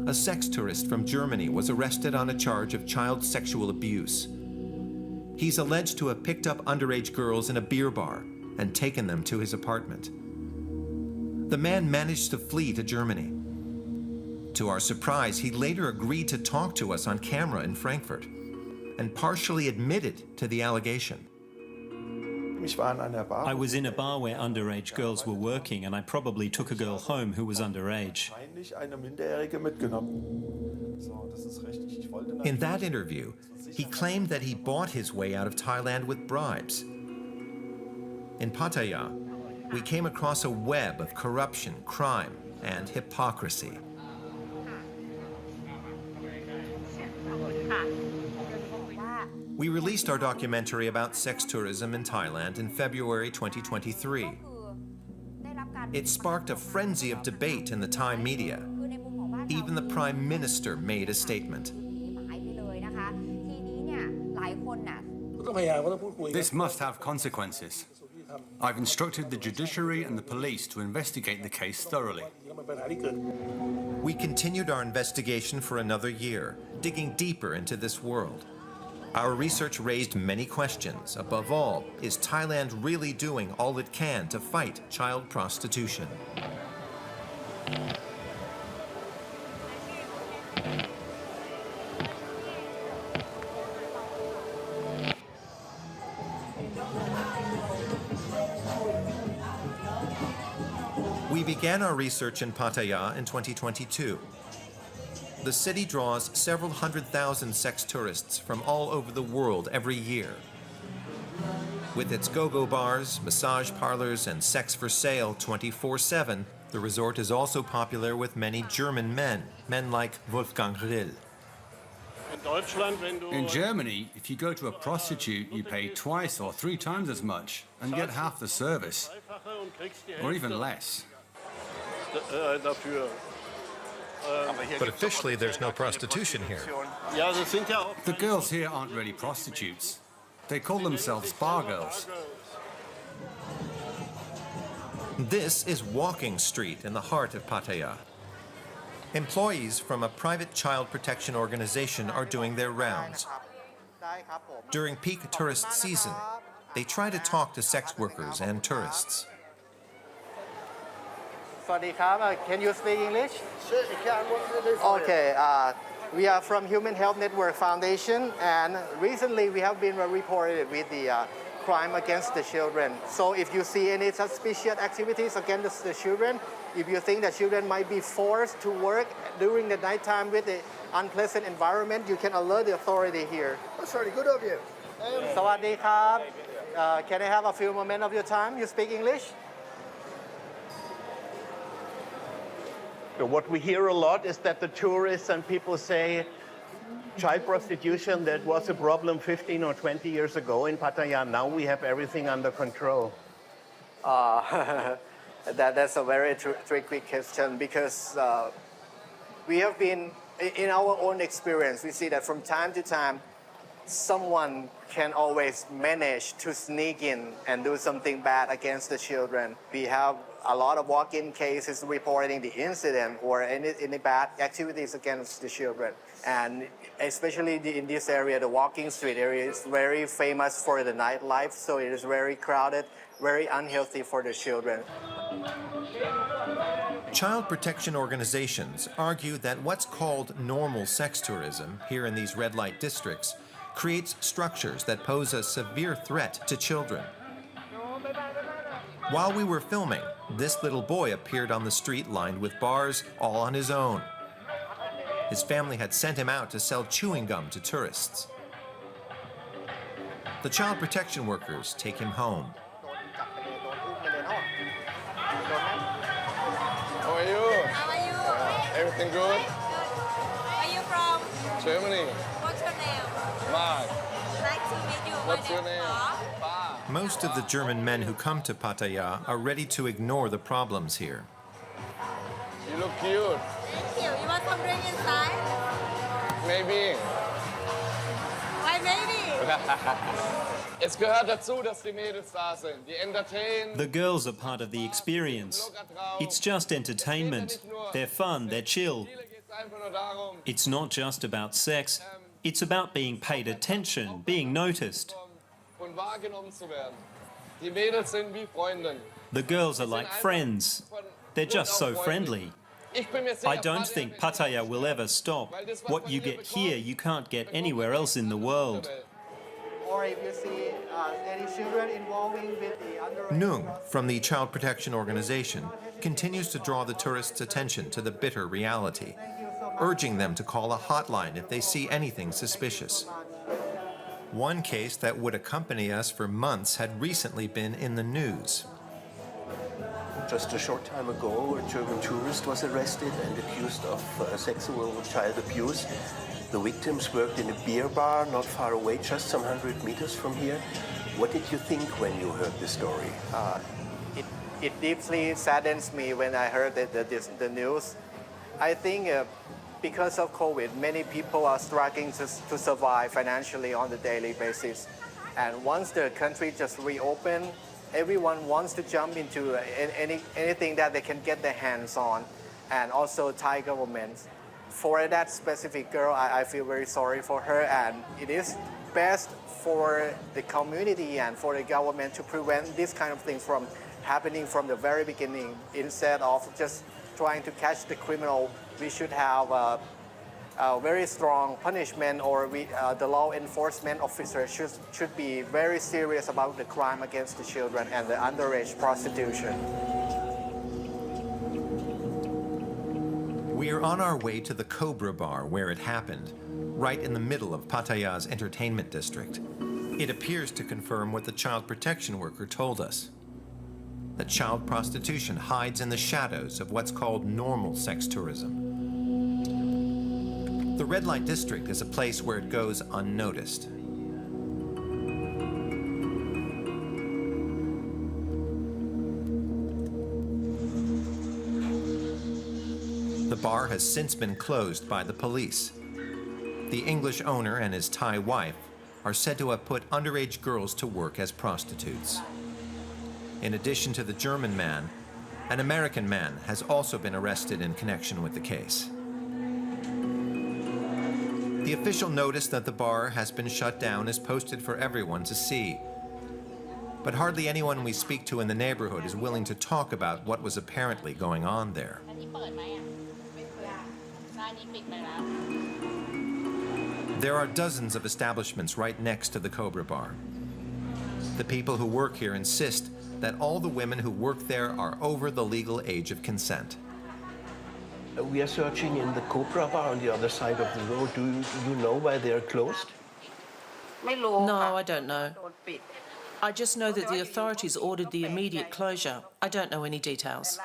a sex tourist from Germany was arrested on a charge of child sexual abuse. He's alleged to have picked up underage girls in a beer bar and taken them to his apartment. The man managed to flee to Germany. To our surprise, he later agreed to talk to us on camera in Frankfurt and partially admitted to the allegation. I was in a bar where underage girls were working, and I probably took a girl home who was underage. In that interview, he claimed that he bought his way out of Thailand with bribes. In Pattaya, we came across a web of corruption, crime, and hypocrisy. We released our documentary about sex tourism in Thailand in February 2023. It sparked a frenzy of debate in the Thai media. Even the Prime Minister made a statement. This must have consequences. I've instructed the judiciary and the police to investigate the case thoroughly. We continued our investigation for another year, digging deeper into this world. Our research raised many questions. Above all, is Thailand really doing all it can to fight child prostitution? We began our research in Pattaya in 2022. The city draws several 100,000 sex tourists from all over the world every year. With its go-go bars, massage parlors, and sex for sale 24/7, the resort is also popular with many German men like Wolfgang Rill. In Germany, if you go to a prostitute, you pay twice or 3 times as much and get half the service, or even less. But officially, there's no prostitution here. The girls here aren't really prostitutes. They call themselves bar girls. This is Walking Street in the heart of Pattaya. Employees from a private child protection organization are doing their rounds. During peak tourist season, they try to talk to sex workers and tourists. Can you speak English? Okay, we are from Human Health Network Foundation, and recently we have been reported with the crime against the children. So if you see any suspicious activities against the children, if you think that children might be forced to work during the nighttime with the unpleasant environment, you can alert the authority here. That's very good of you. Sawadee krab. Can I have a few moments of your time? You speak English? What we hear a lot is that the tourists and people say child prostitution, that was a problem 15 or 20 years ago in Pattaya. Now we have everything under control. That's a very tricky question, because we have been, in our own experience, we see that from time to time, someone can always manage to sneak in and do something bad against the children. We have a lot of walk-in cases reporting the incident or any bad activities against the children. And especially in this area, the Walking Street area is very famous for the nightlife, so it is very crowded, very unhealthy for the children. Child protection organizations argue that what's called normal sex tourism here in these red light districts creates structures that pose a severe threat to children. While we were filming, this little boy appeared on the street lined with bars all on his own. His family had sent him out to sell chewing gum to tourists. The child protection workers take him home. How are you? How are you? Everything good? Good. Where are you from? Germany. What's your name? Mark. Nice to meet you. What's your name? Most of the German men who come to Pattaya are ready to ignore the problems here. You look cute. Thank you. You want some drink inside? Maybe. Why maybe? Es gehört dazu, dass die Mädels da sind. Die entertain. The girls are part of the experience. It's just entertainment. They're fun, they're chill. It's not just about sex. It's about being paid attention, being noticed. Und wahrgenommen zu werden. Die Mädels sind wie Freundinnen. The girls are like friends. They're just so friendly. I don't think Pattaya will ever stop. What you get here, you can't get anywhere else in the world. Or if you see any children involving with the underage... Nung, from the Child Protection Organization, continues to draw the tourists' attention to the bitter reality, urging them to call a hotline if they see anything suspicious. One case that would accompany us for months had recently been in the news. Just a short time ago, a German tourist was arrested and accused of sexual child abuse. The victims worked in a beer bar not far away, just some 100 meters from here. What did you think when you heard the story? It deeply saddens me when I heard the news. I think because of COVID, many people are struggling to survive financially on a daily basis. And once the country just reopened, everyone wants to jump into anything that they can get their hands on, and also Thai government. For that specific girl, I feel very sorry for her, and it is best for the community and for the government to prevent this kind of things from happening from the very beginning. Instead of just trying to catch the criminal, we should have a very strong punishment, or the law enforcement officer should be very serious about the crime against the children and the underage prostitution. We are on our way to the Cobra Bar where it happened, right in the middle of Pattaya's entertainment district. It appears to confirm what the child protection worker told us, that child prostitution hides in the shadows of what's called normal sex tourism. The red light district is a place where it goes unnoticed. The bar has since been closed by the police. The English owner and his Thai wife are said to have put underage girls to work as prostitutes. In addition to the German man, an American man has also been arrested in connection with the case. The official notice that the bar has been shut down is posted for everyone to see. But hardly anyone we speak to in the neighborhood is willing to talk about what was apparently going on there. There are dozens of establishments right next to the Cobra Bar. The people who work here insist that all the women who work there are over the legal age of consent. We are searching in the Cobra Bar on the other side of the road. Do you know why they're closed? No, I don't know. I just know that the authorities ordered the immediate closure. I don't know any details.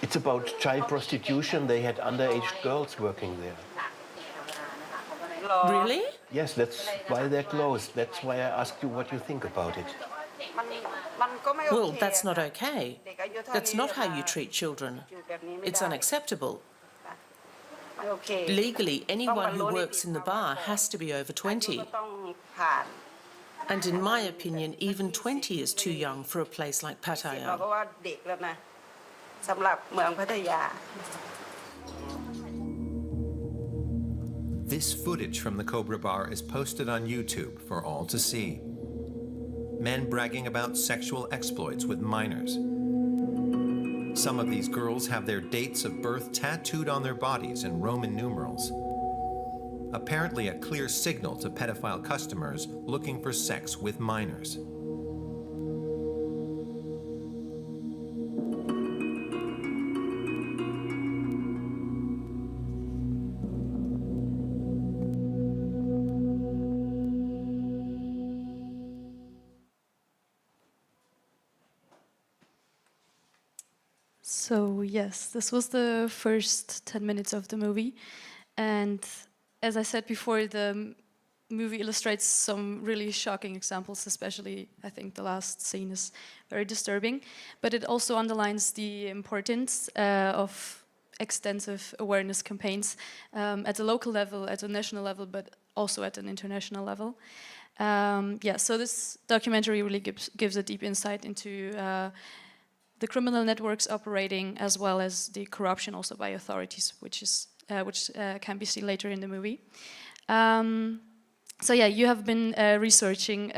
It's about child prostitution. They had underage girls working there. Really? Yes, that's why they're closed. That's why I asked you what you think about it. Well, that's not okay. That's not how you treat children. It's unacceptable. Legally, anyone who works in the bar has to be over 20. And in my opinion, even 20 is too young for a place like Pattaya. This footage from the Cobra Bar is posted on YouTube for all to see. Men bragging about sexual exploits with minors. Some of these girls have their dates of birth tattooed on their bodies in Roman numerals. Apparently a clear signal to pedophile customers looking for sex with minors. So yes, this was the first 10 minutes of the movie. And as I said before, the movie illustrates some really shocking examples, especially I think the last scene is very disturbing. But it also underlines the importance of extensive awareness campaigns at the local level, at the national level, but also at an international level. Yeah, so this documentary really gives a deep insight into the criminal networks operating, as well as the corruption also by authorities, which can be seen later in the movie. So yeah, you have been researching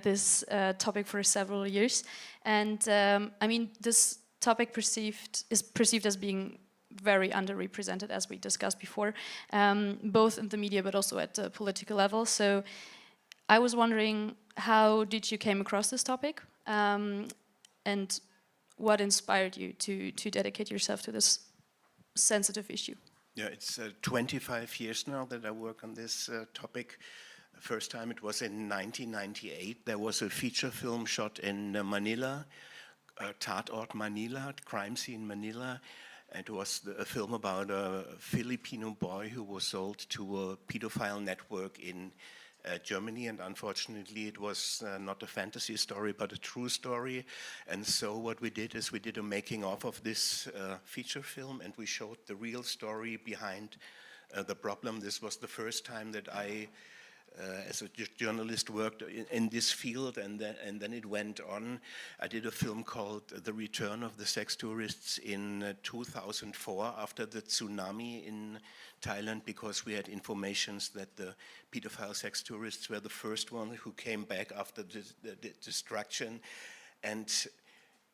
this topic for several years, and I mean, this topic is perceived as being very underrepresented, as we discussed before, both in the media but also at the political level. So I was wondering, how did you came across this topic, and what inspired you to dedicate yourself to this sensitive issue? Yeah, it's 25 years now that I work on this topic. The first time it was in 1998. There was a feature film shot in Manila, Tatort Manila, crime scene Manila. It was a film about a Filipino boy who was sold to a pedophile network in Germany, and unfortunately it was not a fantasy story but a true story. And so what we did is we did a making of this feature film, and we showed the real story behind the problem. This was the first time that I as a journalist worked in this field, and then it went on. I did a film called The Return of the Sex Tourists in 2004 after the tsunami in Thailand, because we had informations that the pedophile sex tourists were the first ones who came back after the destruction. And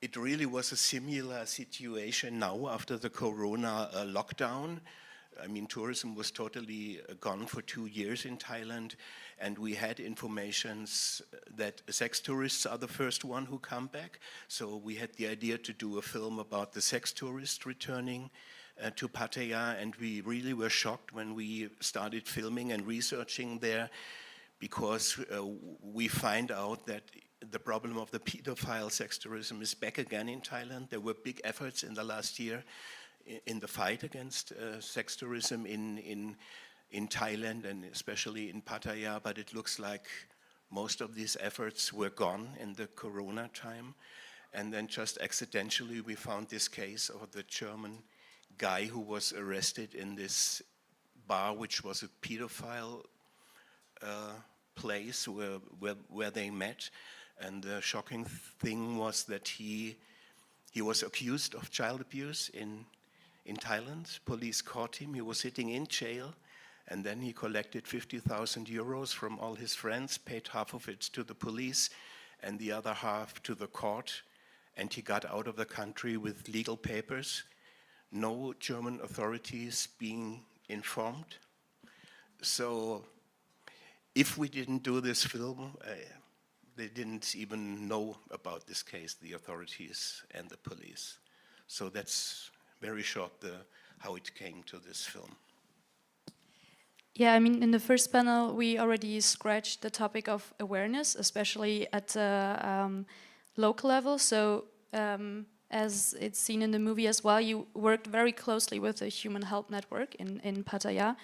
it really was a similar situation now after the corona lockdown. I mean, tourism was totally gone for 2 years in Thailand, and we had informations that sex tourists are the first one who come back. So we had the idea to do a film about the sex tourists returning to Pattaya, and we really were shocked when we started filming and researching there, because we find out that the problem of the pedophile sex tourism is back again in Thailand. There were big efforts in the last year in the fight against sex tourism in Thailand and especially in Pattaya, but it looks like most of these efforts were gone in the Corona time. And then just accidentally we found this case of the German guy who was arrested in this bar, which was a pedophile place where they met. And the shocking thing was that he was accused of child abuse in Thailand. Police caught him. He was sitting in jail. And then he collected 50,000 euros from all his friends, paid half of it to the police and the other half to the court. And he got out of the country with legal papers, no German authorities being informed. So if we didn't do this film, they didn't even know about this case, the authorities and the police. So that's very short how it came to this film. Yeah, I mean, in the first panel, we already scratched the topic of awareness, especially at the local level. So, as it's seen in the movie as well, you worked very closely with the Human Help Network in Pattaya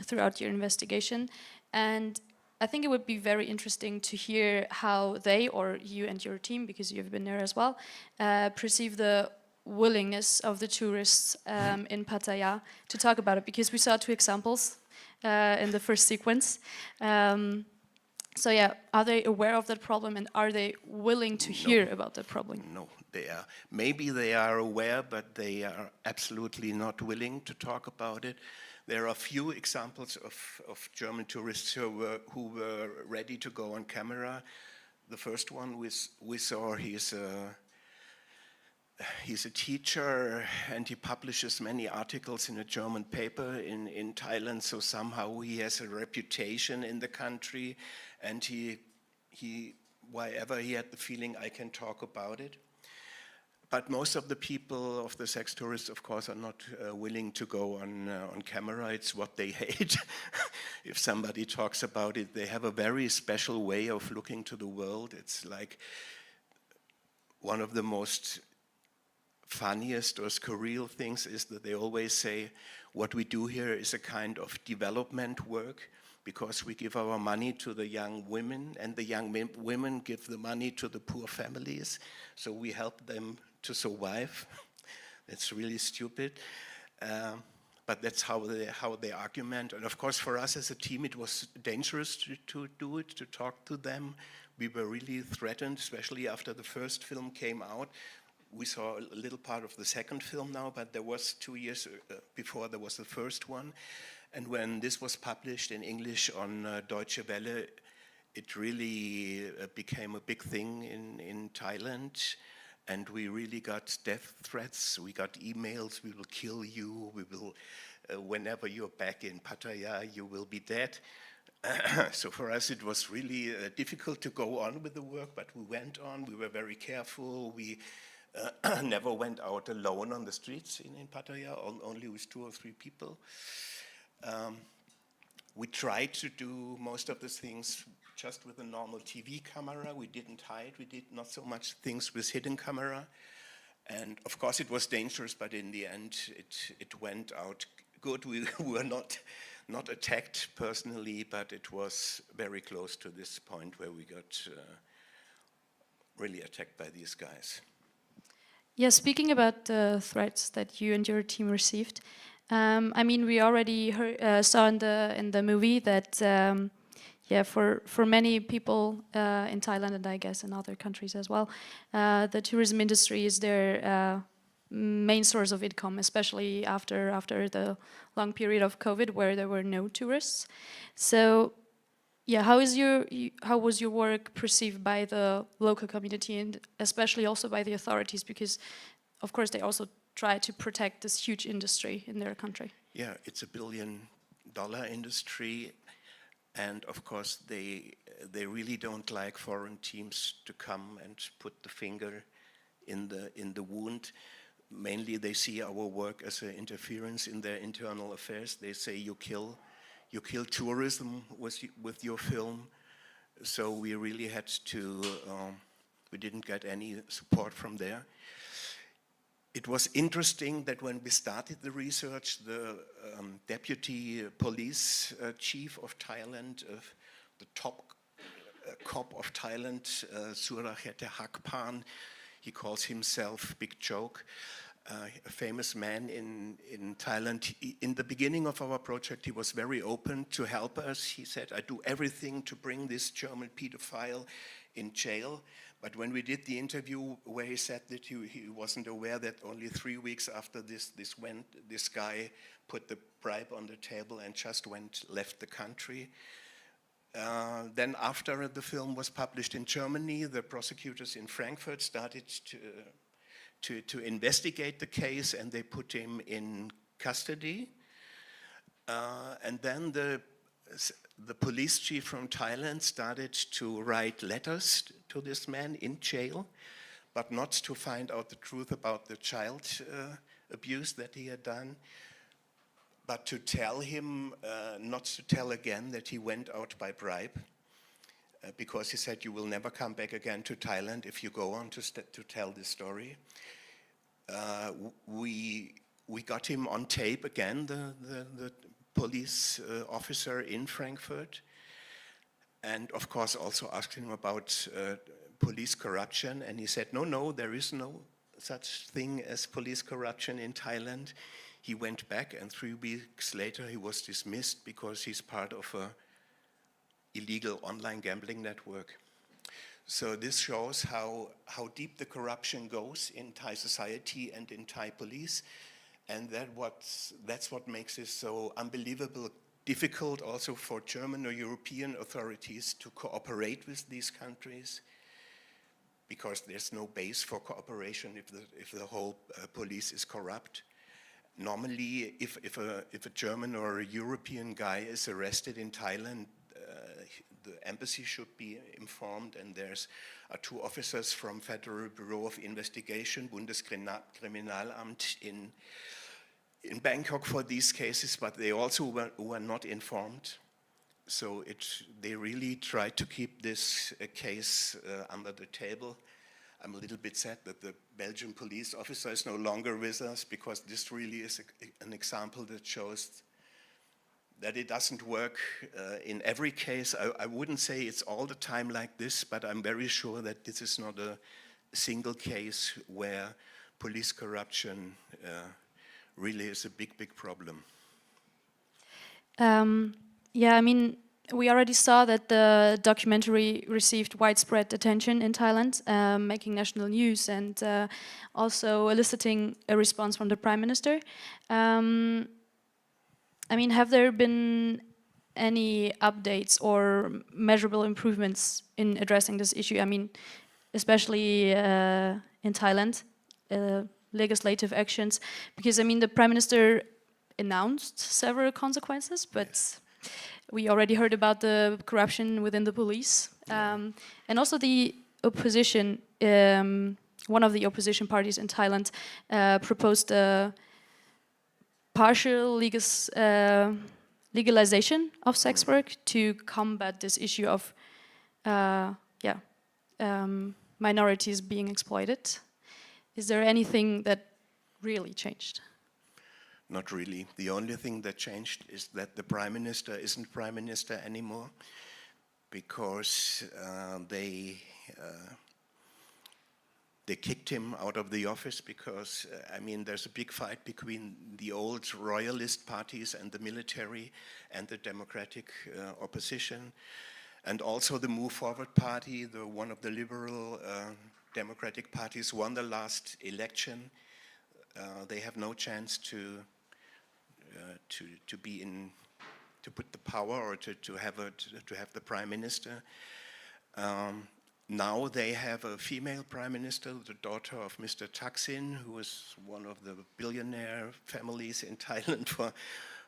throughout your investigation. And I think it would be very interesting to hear how they, or you and your team, because you've been there as well, perceive the willingness of the tourists in Pattaya to talk about it, because we saw two examples in the first sequence. So yeah, are they aware of that problem, and are they willing to hear about that problem? No, they are. Maybe they are aware, but they are absolutely not willing to talk about it. There are a few examples of German tourists who were ready to go on camera. The first one we saw, he's a teacher and he publishes many articles in a German paper in Thailand, so somehow he has a reputation in the country, and wherever he had the feeling, I can talk about it. But most of the people, of the sex tourists, of course, are not willing to go on camera. It's what they hate. If somebody talks about it, they have a very special way of looking to the world. It's like one of the most funniest or scurril things is that they always say, what we do here is a kind of development work, because we give our money to the young women, and the young women give the money to the poor families, so we help them to survive. That's really stupid. But that's how they argument. And of course, for us as a team, it was dangerous to do it, to talk to them. We were really threatened, especially after the first film came out. We saw a little part of the second film now, but there was 2 years before there was the first one. And when this was published in English on Deutsche Welle, it really became a big thing in Thailand. And we really got death threats. We got emails, we will kill you, we will, whenever you're back in Pattaya, you will be dead. So for us it was really difficult to go on with the work, but we went on, we were very careful. We never went out alone on the streets in Pattaya, only with 2 or 3 people. We tried to do most of the things just with a normal TV camera. We didn't hide. We did not so much things with hidden camera. And of course it was dangerous, but in the end it went out good. We were not attacked personally, but it was very close to this point where we got really attacked by these guys. Yeah, speaking about the threats that you and your team received, I mean, we already saw in the movie that yeah, for many people in Thailand, and I guess in other countries as well, the tourism industry is their main source of income, especially after the long period of COVID where there were no tourists. So yeah, how was your work perceived by the local community, and especially also by the authorities, because of course they also try to protect this huge industry in their country? Yeah, it's $1 billion industry, and of course they really don't like foreign teams to come and put the finger in the wound. Mainly they see our work as an interference in their internal affairs. They say you kill tourism with your film. So we really had to, we didn't get any support from there. It was interesting that when we started the research, the deputy police chief of Thailand, the top cop of Thailand, Surachete Hakpan, he calls himself Big Joke, a famous man in Thailand. In the beginning of our project, he was very open to help us. He said, I do everything to bring this German pedophile in jail. But when we did the interview where he said that he wasn't aware that only 3 weeks after this guy put the bribe on the table and just left the country. Then after the film was published in Germany, the prosecutors in Frankfurt started to investigate the case, and they put him in custody. And then the police chief from Thailand started to write letters to this man in jail, but not to find out the truth about the child abuse that he had done, but to tell him not to tell again that he went out by bribe, because he said, you will never come back again to Thailand if you go on to tell this story. We got him on tape again, the police officer in Frankfurt, and of course also asked him about police corruption, and he said, no, there is no such thing as police corruption in Thailand. He went back, and 3 weeks later he was dismissed because he's part of an illegal online gambling network. So this shows how deep the corruption goes in Thai society and in Thai police, and that's what makes it so unbelievable difficult also for German or European authorities to cooperate with these countries, because there's no base for cooperation if the whole police is corrupt. Normally, if a German or a European guy is arrested in Thailand, the embassy should be informed, and there's 2 officers from Federal Bureau of Investigation, Bundeskriminalamt in Bangkok for these cases, but they also were not informed. So they really tried to keep this case under the table. I'm a little bit sad that the Belgian police officer is no longer with us, because this really is an example that shows that it doesn't work in every case. I wouldn't say it's all the time like this, but I'm very sure that this is not a single case where police corruption really is a big, big problem. Yeah, I mean, we already saw that the documentary received widespread attention in Thailand, making national news and also eliciting a response from the Prime Minister. I mean, have there been any updates or measurable improvements in addressing this issue? I mean, especially in Thailand, legislative actions, because I mean, the Prime Minister announced several consequences, but we already heard about the corruption within the police, and also the opposition. One of the opposition parties in Thailand proposed a partial legalization of sex work to combat this issue of minorities being exploited. Is there anything that really changed? Not really. The only thing that changed is that the Prime Minister isn't Prime Minister anymore, because they kicked him out of the office because, I mean, there's a big fight between the old royalist parties and the military and the democratic opposition. And also the Move Forward Party, one of the liberal democratic parties, won the last election. They have no chance to put the power or to have the Prime Minister. Now they have a female Prime Minister, the daughter of Mr. Thaksin, who is one of the billionaire families in Thailand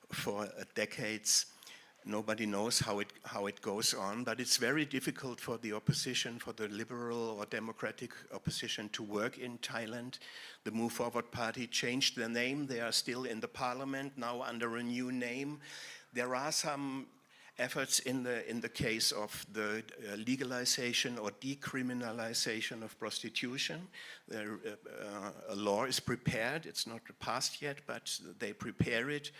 for decades. Nobody knows how it goes on, but it's very difficult for the opposition, for the liberal or democratic opposition, to work in Thailand. The Move Forward Party changed their name. They are still in the parliament now under a new name. There are some efforts in the case of the legalization or decriminalization of prostitution. A law is prepared. It's not passed yet, but they prepare it.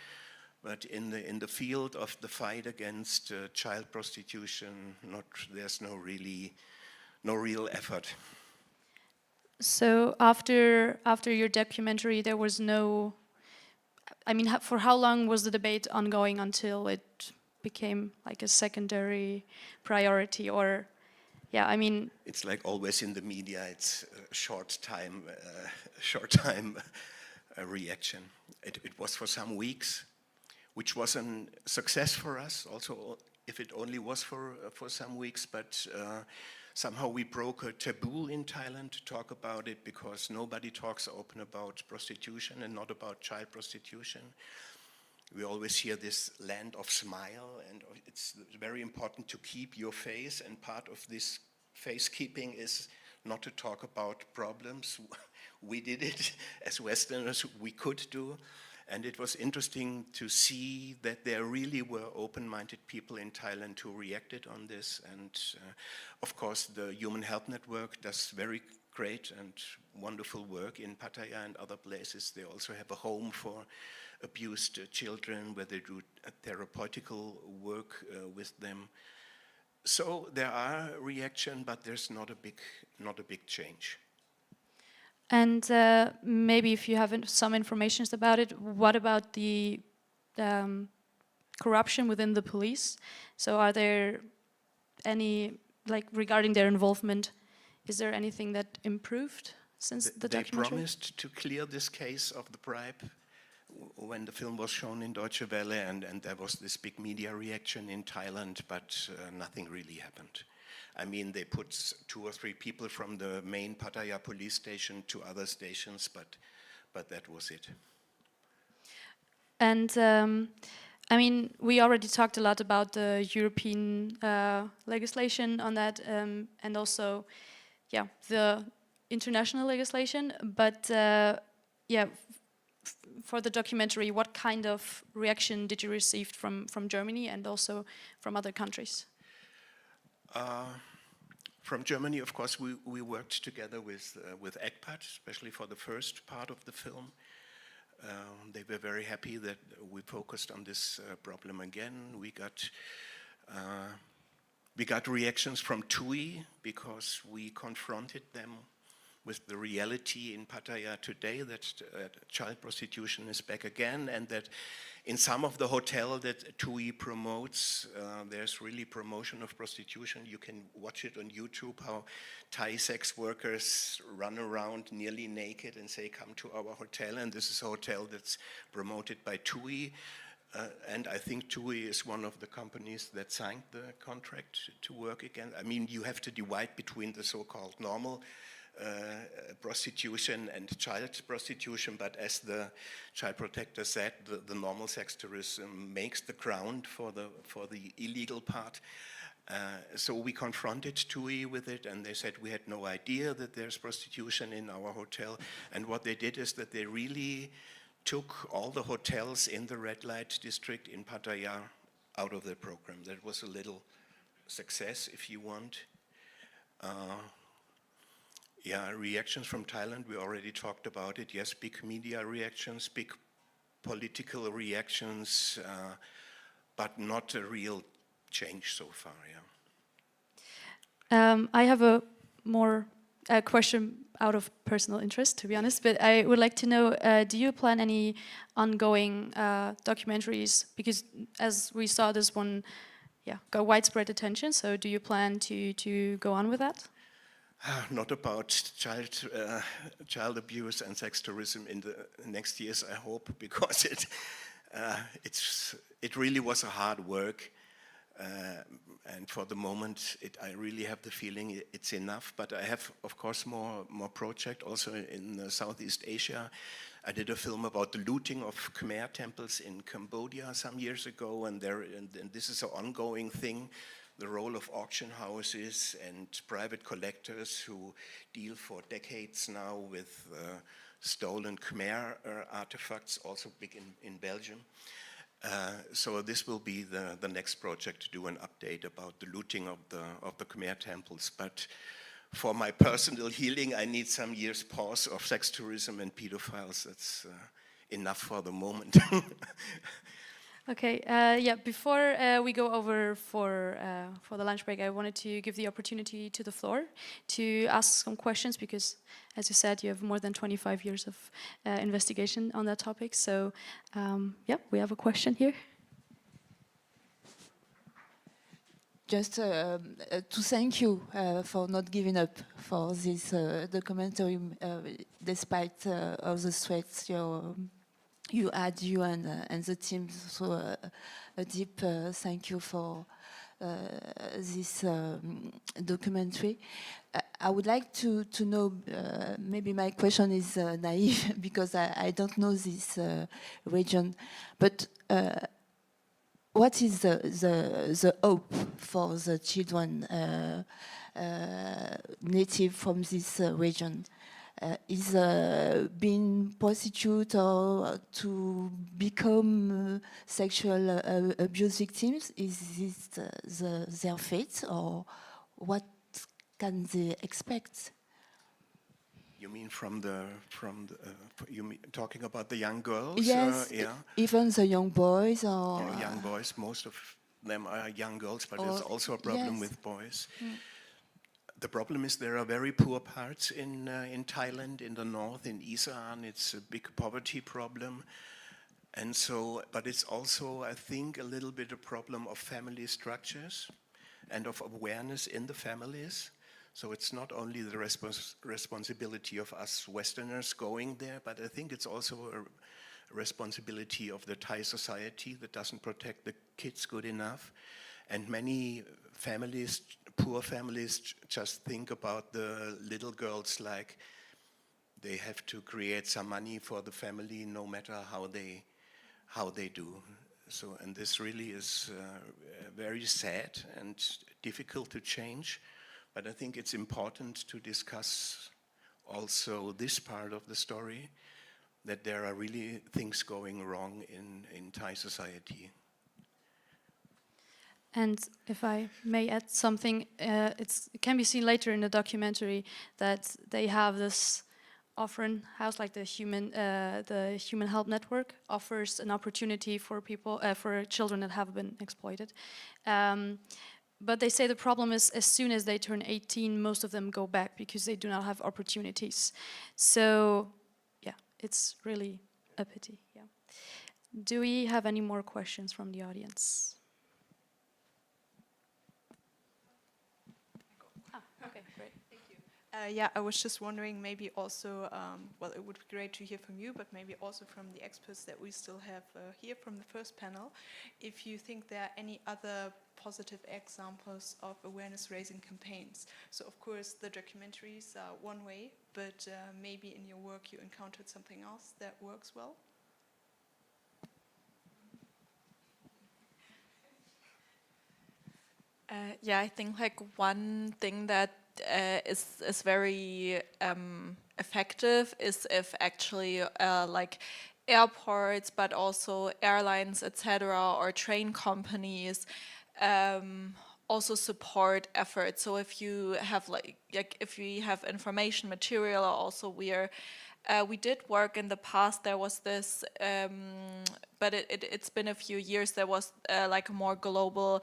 But in the field of the fight against child prostitution, there's no real effort. So after your documentary, there was no. I mean, for how long was the debate ongoing until it became like a secondary priority? Or, yeah, I mean, it's like always in the media. It's a short time reaction. It was for some weeks, which was a success for us. Also, if it only was for some weeks, but somehow we broke a taboo in Thailand to talk about it, because nobody talks open about prostitution and not about child prostitution. We always hear this land of smile, and it's very important to keep your face, and part of this face keeping is not to talk about problems. We did it as Westerners, we could do. And it was interesting to see that there really were open-minded people in Thailand who reacted on this. And of course, the Human Health Network does very great and wonderful work in Pattaya and other places. They also have a home for abused children where they do therapeutical work with them. So there are reactions, but there's not a big change. And maybe if you have some information about it, what about the corruption within the police? So are there any, like regarding their involvement, is there anything that improved since the documentary? They promised to clear this case of the bribe when the film was shown in Deutsche Welle, and there was this big media reaction in Thailand, but nothing really happened. I mean, they put 2 or 3 people from the main Pattaya police station to other stations, but that was it. And I mean, we already talked a lot about the European legislation on that, and also, yeah, the international legislation. But yeah, for the documentary, what kind of reaction did you receive from Germany and also from other countries? From Germany, of course, we worked together with SECTT, especially for the first part of the film. They were very happy that we focused on this problem again. We got reactions from TUI because we confronted them with the reality in Pattaya today that child prostitution is back again, and that in some of the hotels that TUI promotes, there's really promotion of prostitution. You can watch it on YouTube, how Thai sex workers run around nearly naked and say, come to our hotel, and this is a hotel that's promoted by TUI. And I think TUI is one of the companies that signed the contract to work again. I mean, you have to divide between the so-called normal prostitution and child prostitution, but as the child protector said, the normal sex tourism makes the ground for the illegal part. So we confronted TUI with it, and they said we had no idea that there's prostitution in our hotel. And what they did is that they really took all the hotels in the red light district in Pattaya out of the program. That was a little success, if you want. Yeah, reactions from Thailand, we already talked about it. Yes, big media reactions, big political reactions, but not a real change so far, yeah. I have a more question out of personal interest, to be honest, but I would like to know, do you plan any ongoing documentaries? Because as we saw, this one got widespread attention, so do you plan to go on with that? Not about child abuse and sex tourism in the next years, I hope, because it really was a hard work, and for the moment, I really have the feeling it's enough. But I have, of course, more projects also in Southeast Asia. I did a film about the looting of Khmer temples in Cambodia some years ago, and this is an ongoing thing. The role of auction houses and private collectors who deal for decades now with stolen Khmer artifacts, also big in Belgium. So this will be the next project to do an update about the looting of the Khmer temples. But for my personal healing, I need some years pause of sex tourism and pedophiles. That's enough for the moment. Okay, yeah, before we go over for the lunch break, I wanted to give the opportunity to the floor to ask some questions because, as you said, you have more than 25 years of investigation on that topic. So, yeah, we have a question here. Just to thank you for not giving up for this documentary, despite all the threats you had, you and the team. So a deep thank you for this documentary. I would like to know, maybe my question is naive because I don't know this region, but what is the hope for the children native from this region? Is being prostituted or to become sexual abuse victims? Is this their fate, or what can they expect? You mean you mean talking about the young girls? Yes, yeah. Even the young boys or Young boys. Most of them are young girls, but there's also a problem with boys. Mm. The problem is there are very poor parts in Thailand, in the north, in Isan. It's a big poverty problem. And so, but it's also, I think, a little bit a problem of family structures and of awareness in the families. So it's not only the responsibility of us Westerners going there, but I think it's also a responsibility of the Thai society that doesn't protect the kids good enough. And many families, poor families, just think about the little girls like they have to create some money for the family no matter how they do. So, and this really is very sad and difficult to change. But I think it's important to discuss also this part of the story, that there are really things going wrong in Thai society. And if I may add something, it can be seen later in the documentary that they have this offering house, like the Human Help Network offers an opportunity for people, for children that have been exploited. But they say the problem is as soon as they turn 18, most of them go back because they do not have opportunities. So, yeah, it's really a pity. Yeah. Do we have any more questions from the audience? Okay, great. Thank you. Yeah, I was just wondering, maybe also, well, it would be great to hear from you, but maybe also from the experts that we still have here from the first panel, if you think there are any other positive examples of awareness-raising campaigns. So, of course, the documentaries are one way, but maybe in your work you encountered something else that works well? Yeah, I think like one thing that is very effective is if actually like airports, but also airlines, etc., or train companies also support efforts. So if you have like if we have information material, also we did work in the past. There was this, but it's been a few years. There was like a more global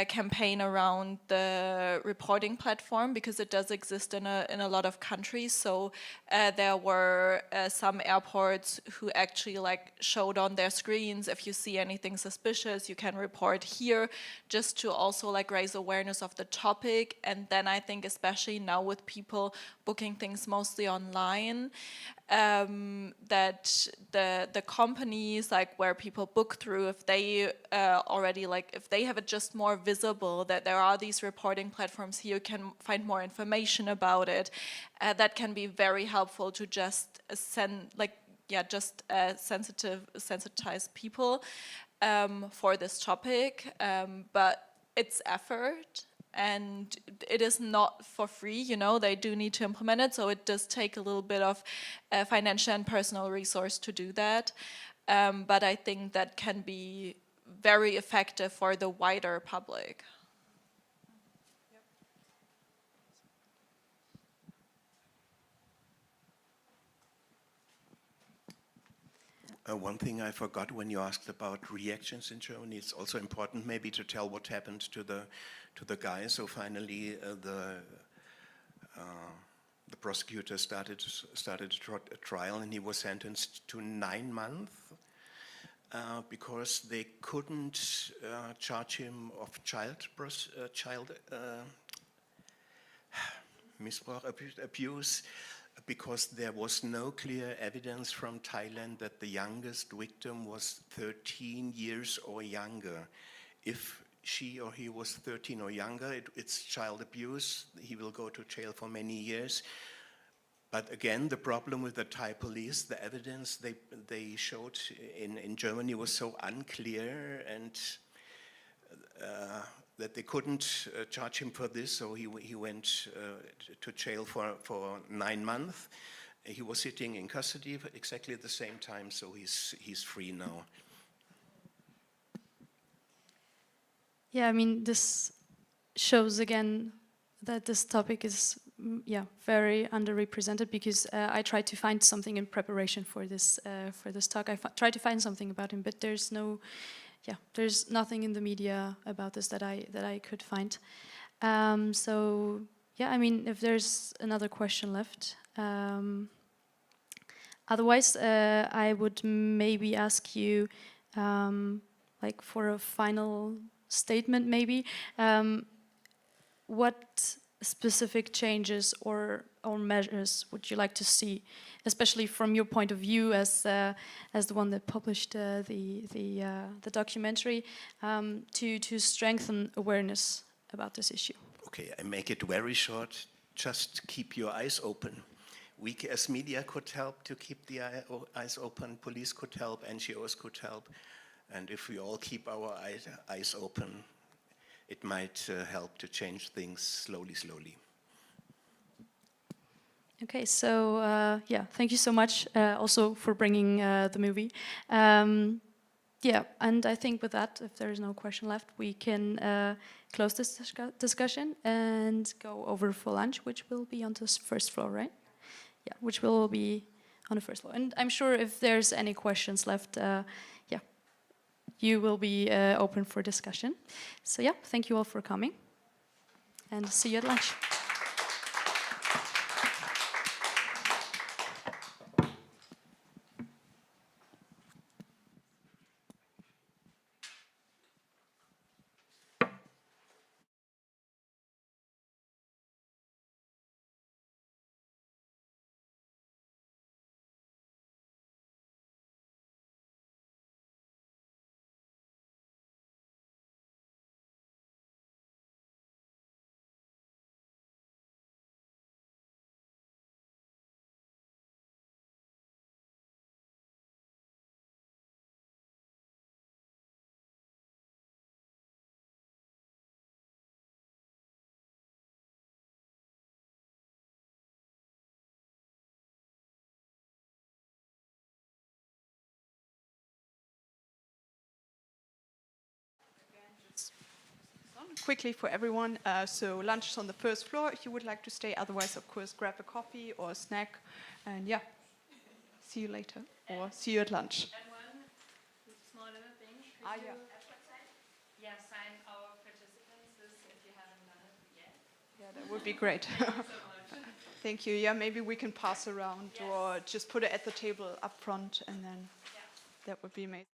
campaign around the reporting platform, because it does exist in a lot of countries. So there were some airports who actually like showed on their screens, if you see anything suspicious, you can report here, just to also like raise awareness of the topic. And then I think especially now with people booking things mostly online, that the companies like where people book through, if they already like if they have it just more visible that there are these reporting platforms here, you can find more information about it. That can be very helpful to just sensitize people for this topic. But it's effort. And it is not for free, you know, they do need to implement it, so it does take a little bit of financial and personal resource to do that. but I think that can be very effective for the wider public. One thing I forgot when you asked about reactions in Germany, it's also important maybe to tell what happened to the guy. So finally, the prosecutor started a trial, and he was sentenced to 9 months because they couldn't charge him of child abuse, because there was no clear evidence from Thailand that the youngest victim was 13 years or younger. If she or he was 13 or younger, it's child abuse. He will go to jail for many years. But again, the problem with the Thai police, the evidence they showed in Germany was so unclear, and that they couldn't charge him for this, so he went to jail for 9 months. He was sitting in custody for exactly at the same time, so he's free now. Yeah, I mean, this shows again that this topic is very underrepresented, because I tried to find something in preparation for this talk. I tried to find something about him, but there's nothing in the media about this that I could find. So yeah, I mean, if there's another question left, otherwise I would maybe ask you, like, for a final statement, maybe, what specific changes or measures would you like to see, especially from your point of view as the one that published the documentary, to strengthen awareness about this issue? Okay, I make it very short. Just keep your eyes open. We as media could help to keep the eyes open. Police could help. NGOs could help. And if we all keep our eyes open, it might help to change things slowly. Okay, so yeah, thank you so much also for bringing the movie. Yeah, and I think with that, if there is no question left, we can close this discussion and go over for lunch, which will be on the first floor, right? Yeah, which will be on the first floor. And I'm sure if there's any questions left, yeah, you will be open for discussion. So yeah, thank you all for coming, and see you at lunch. Quickly for everyone, so lunch is on the first floor if you would like to stay. Otherwise, of course, grab a coffee or a snack, and yeah, see you later, or see you at lunch. And one small little thing, sign our participants if you haven't done it yet. Yeah, that would be great. Thank you so much. Thank you. Yeah, maybe we can pass around, or just put it at the table up front, and then that would be amazing.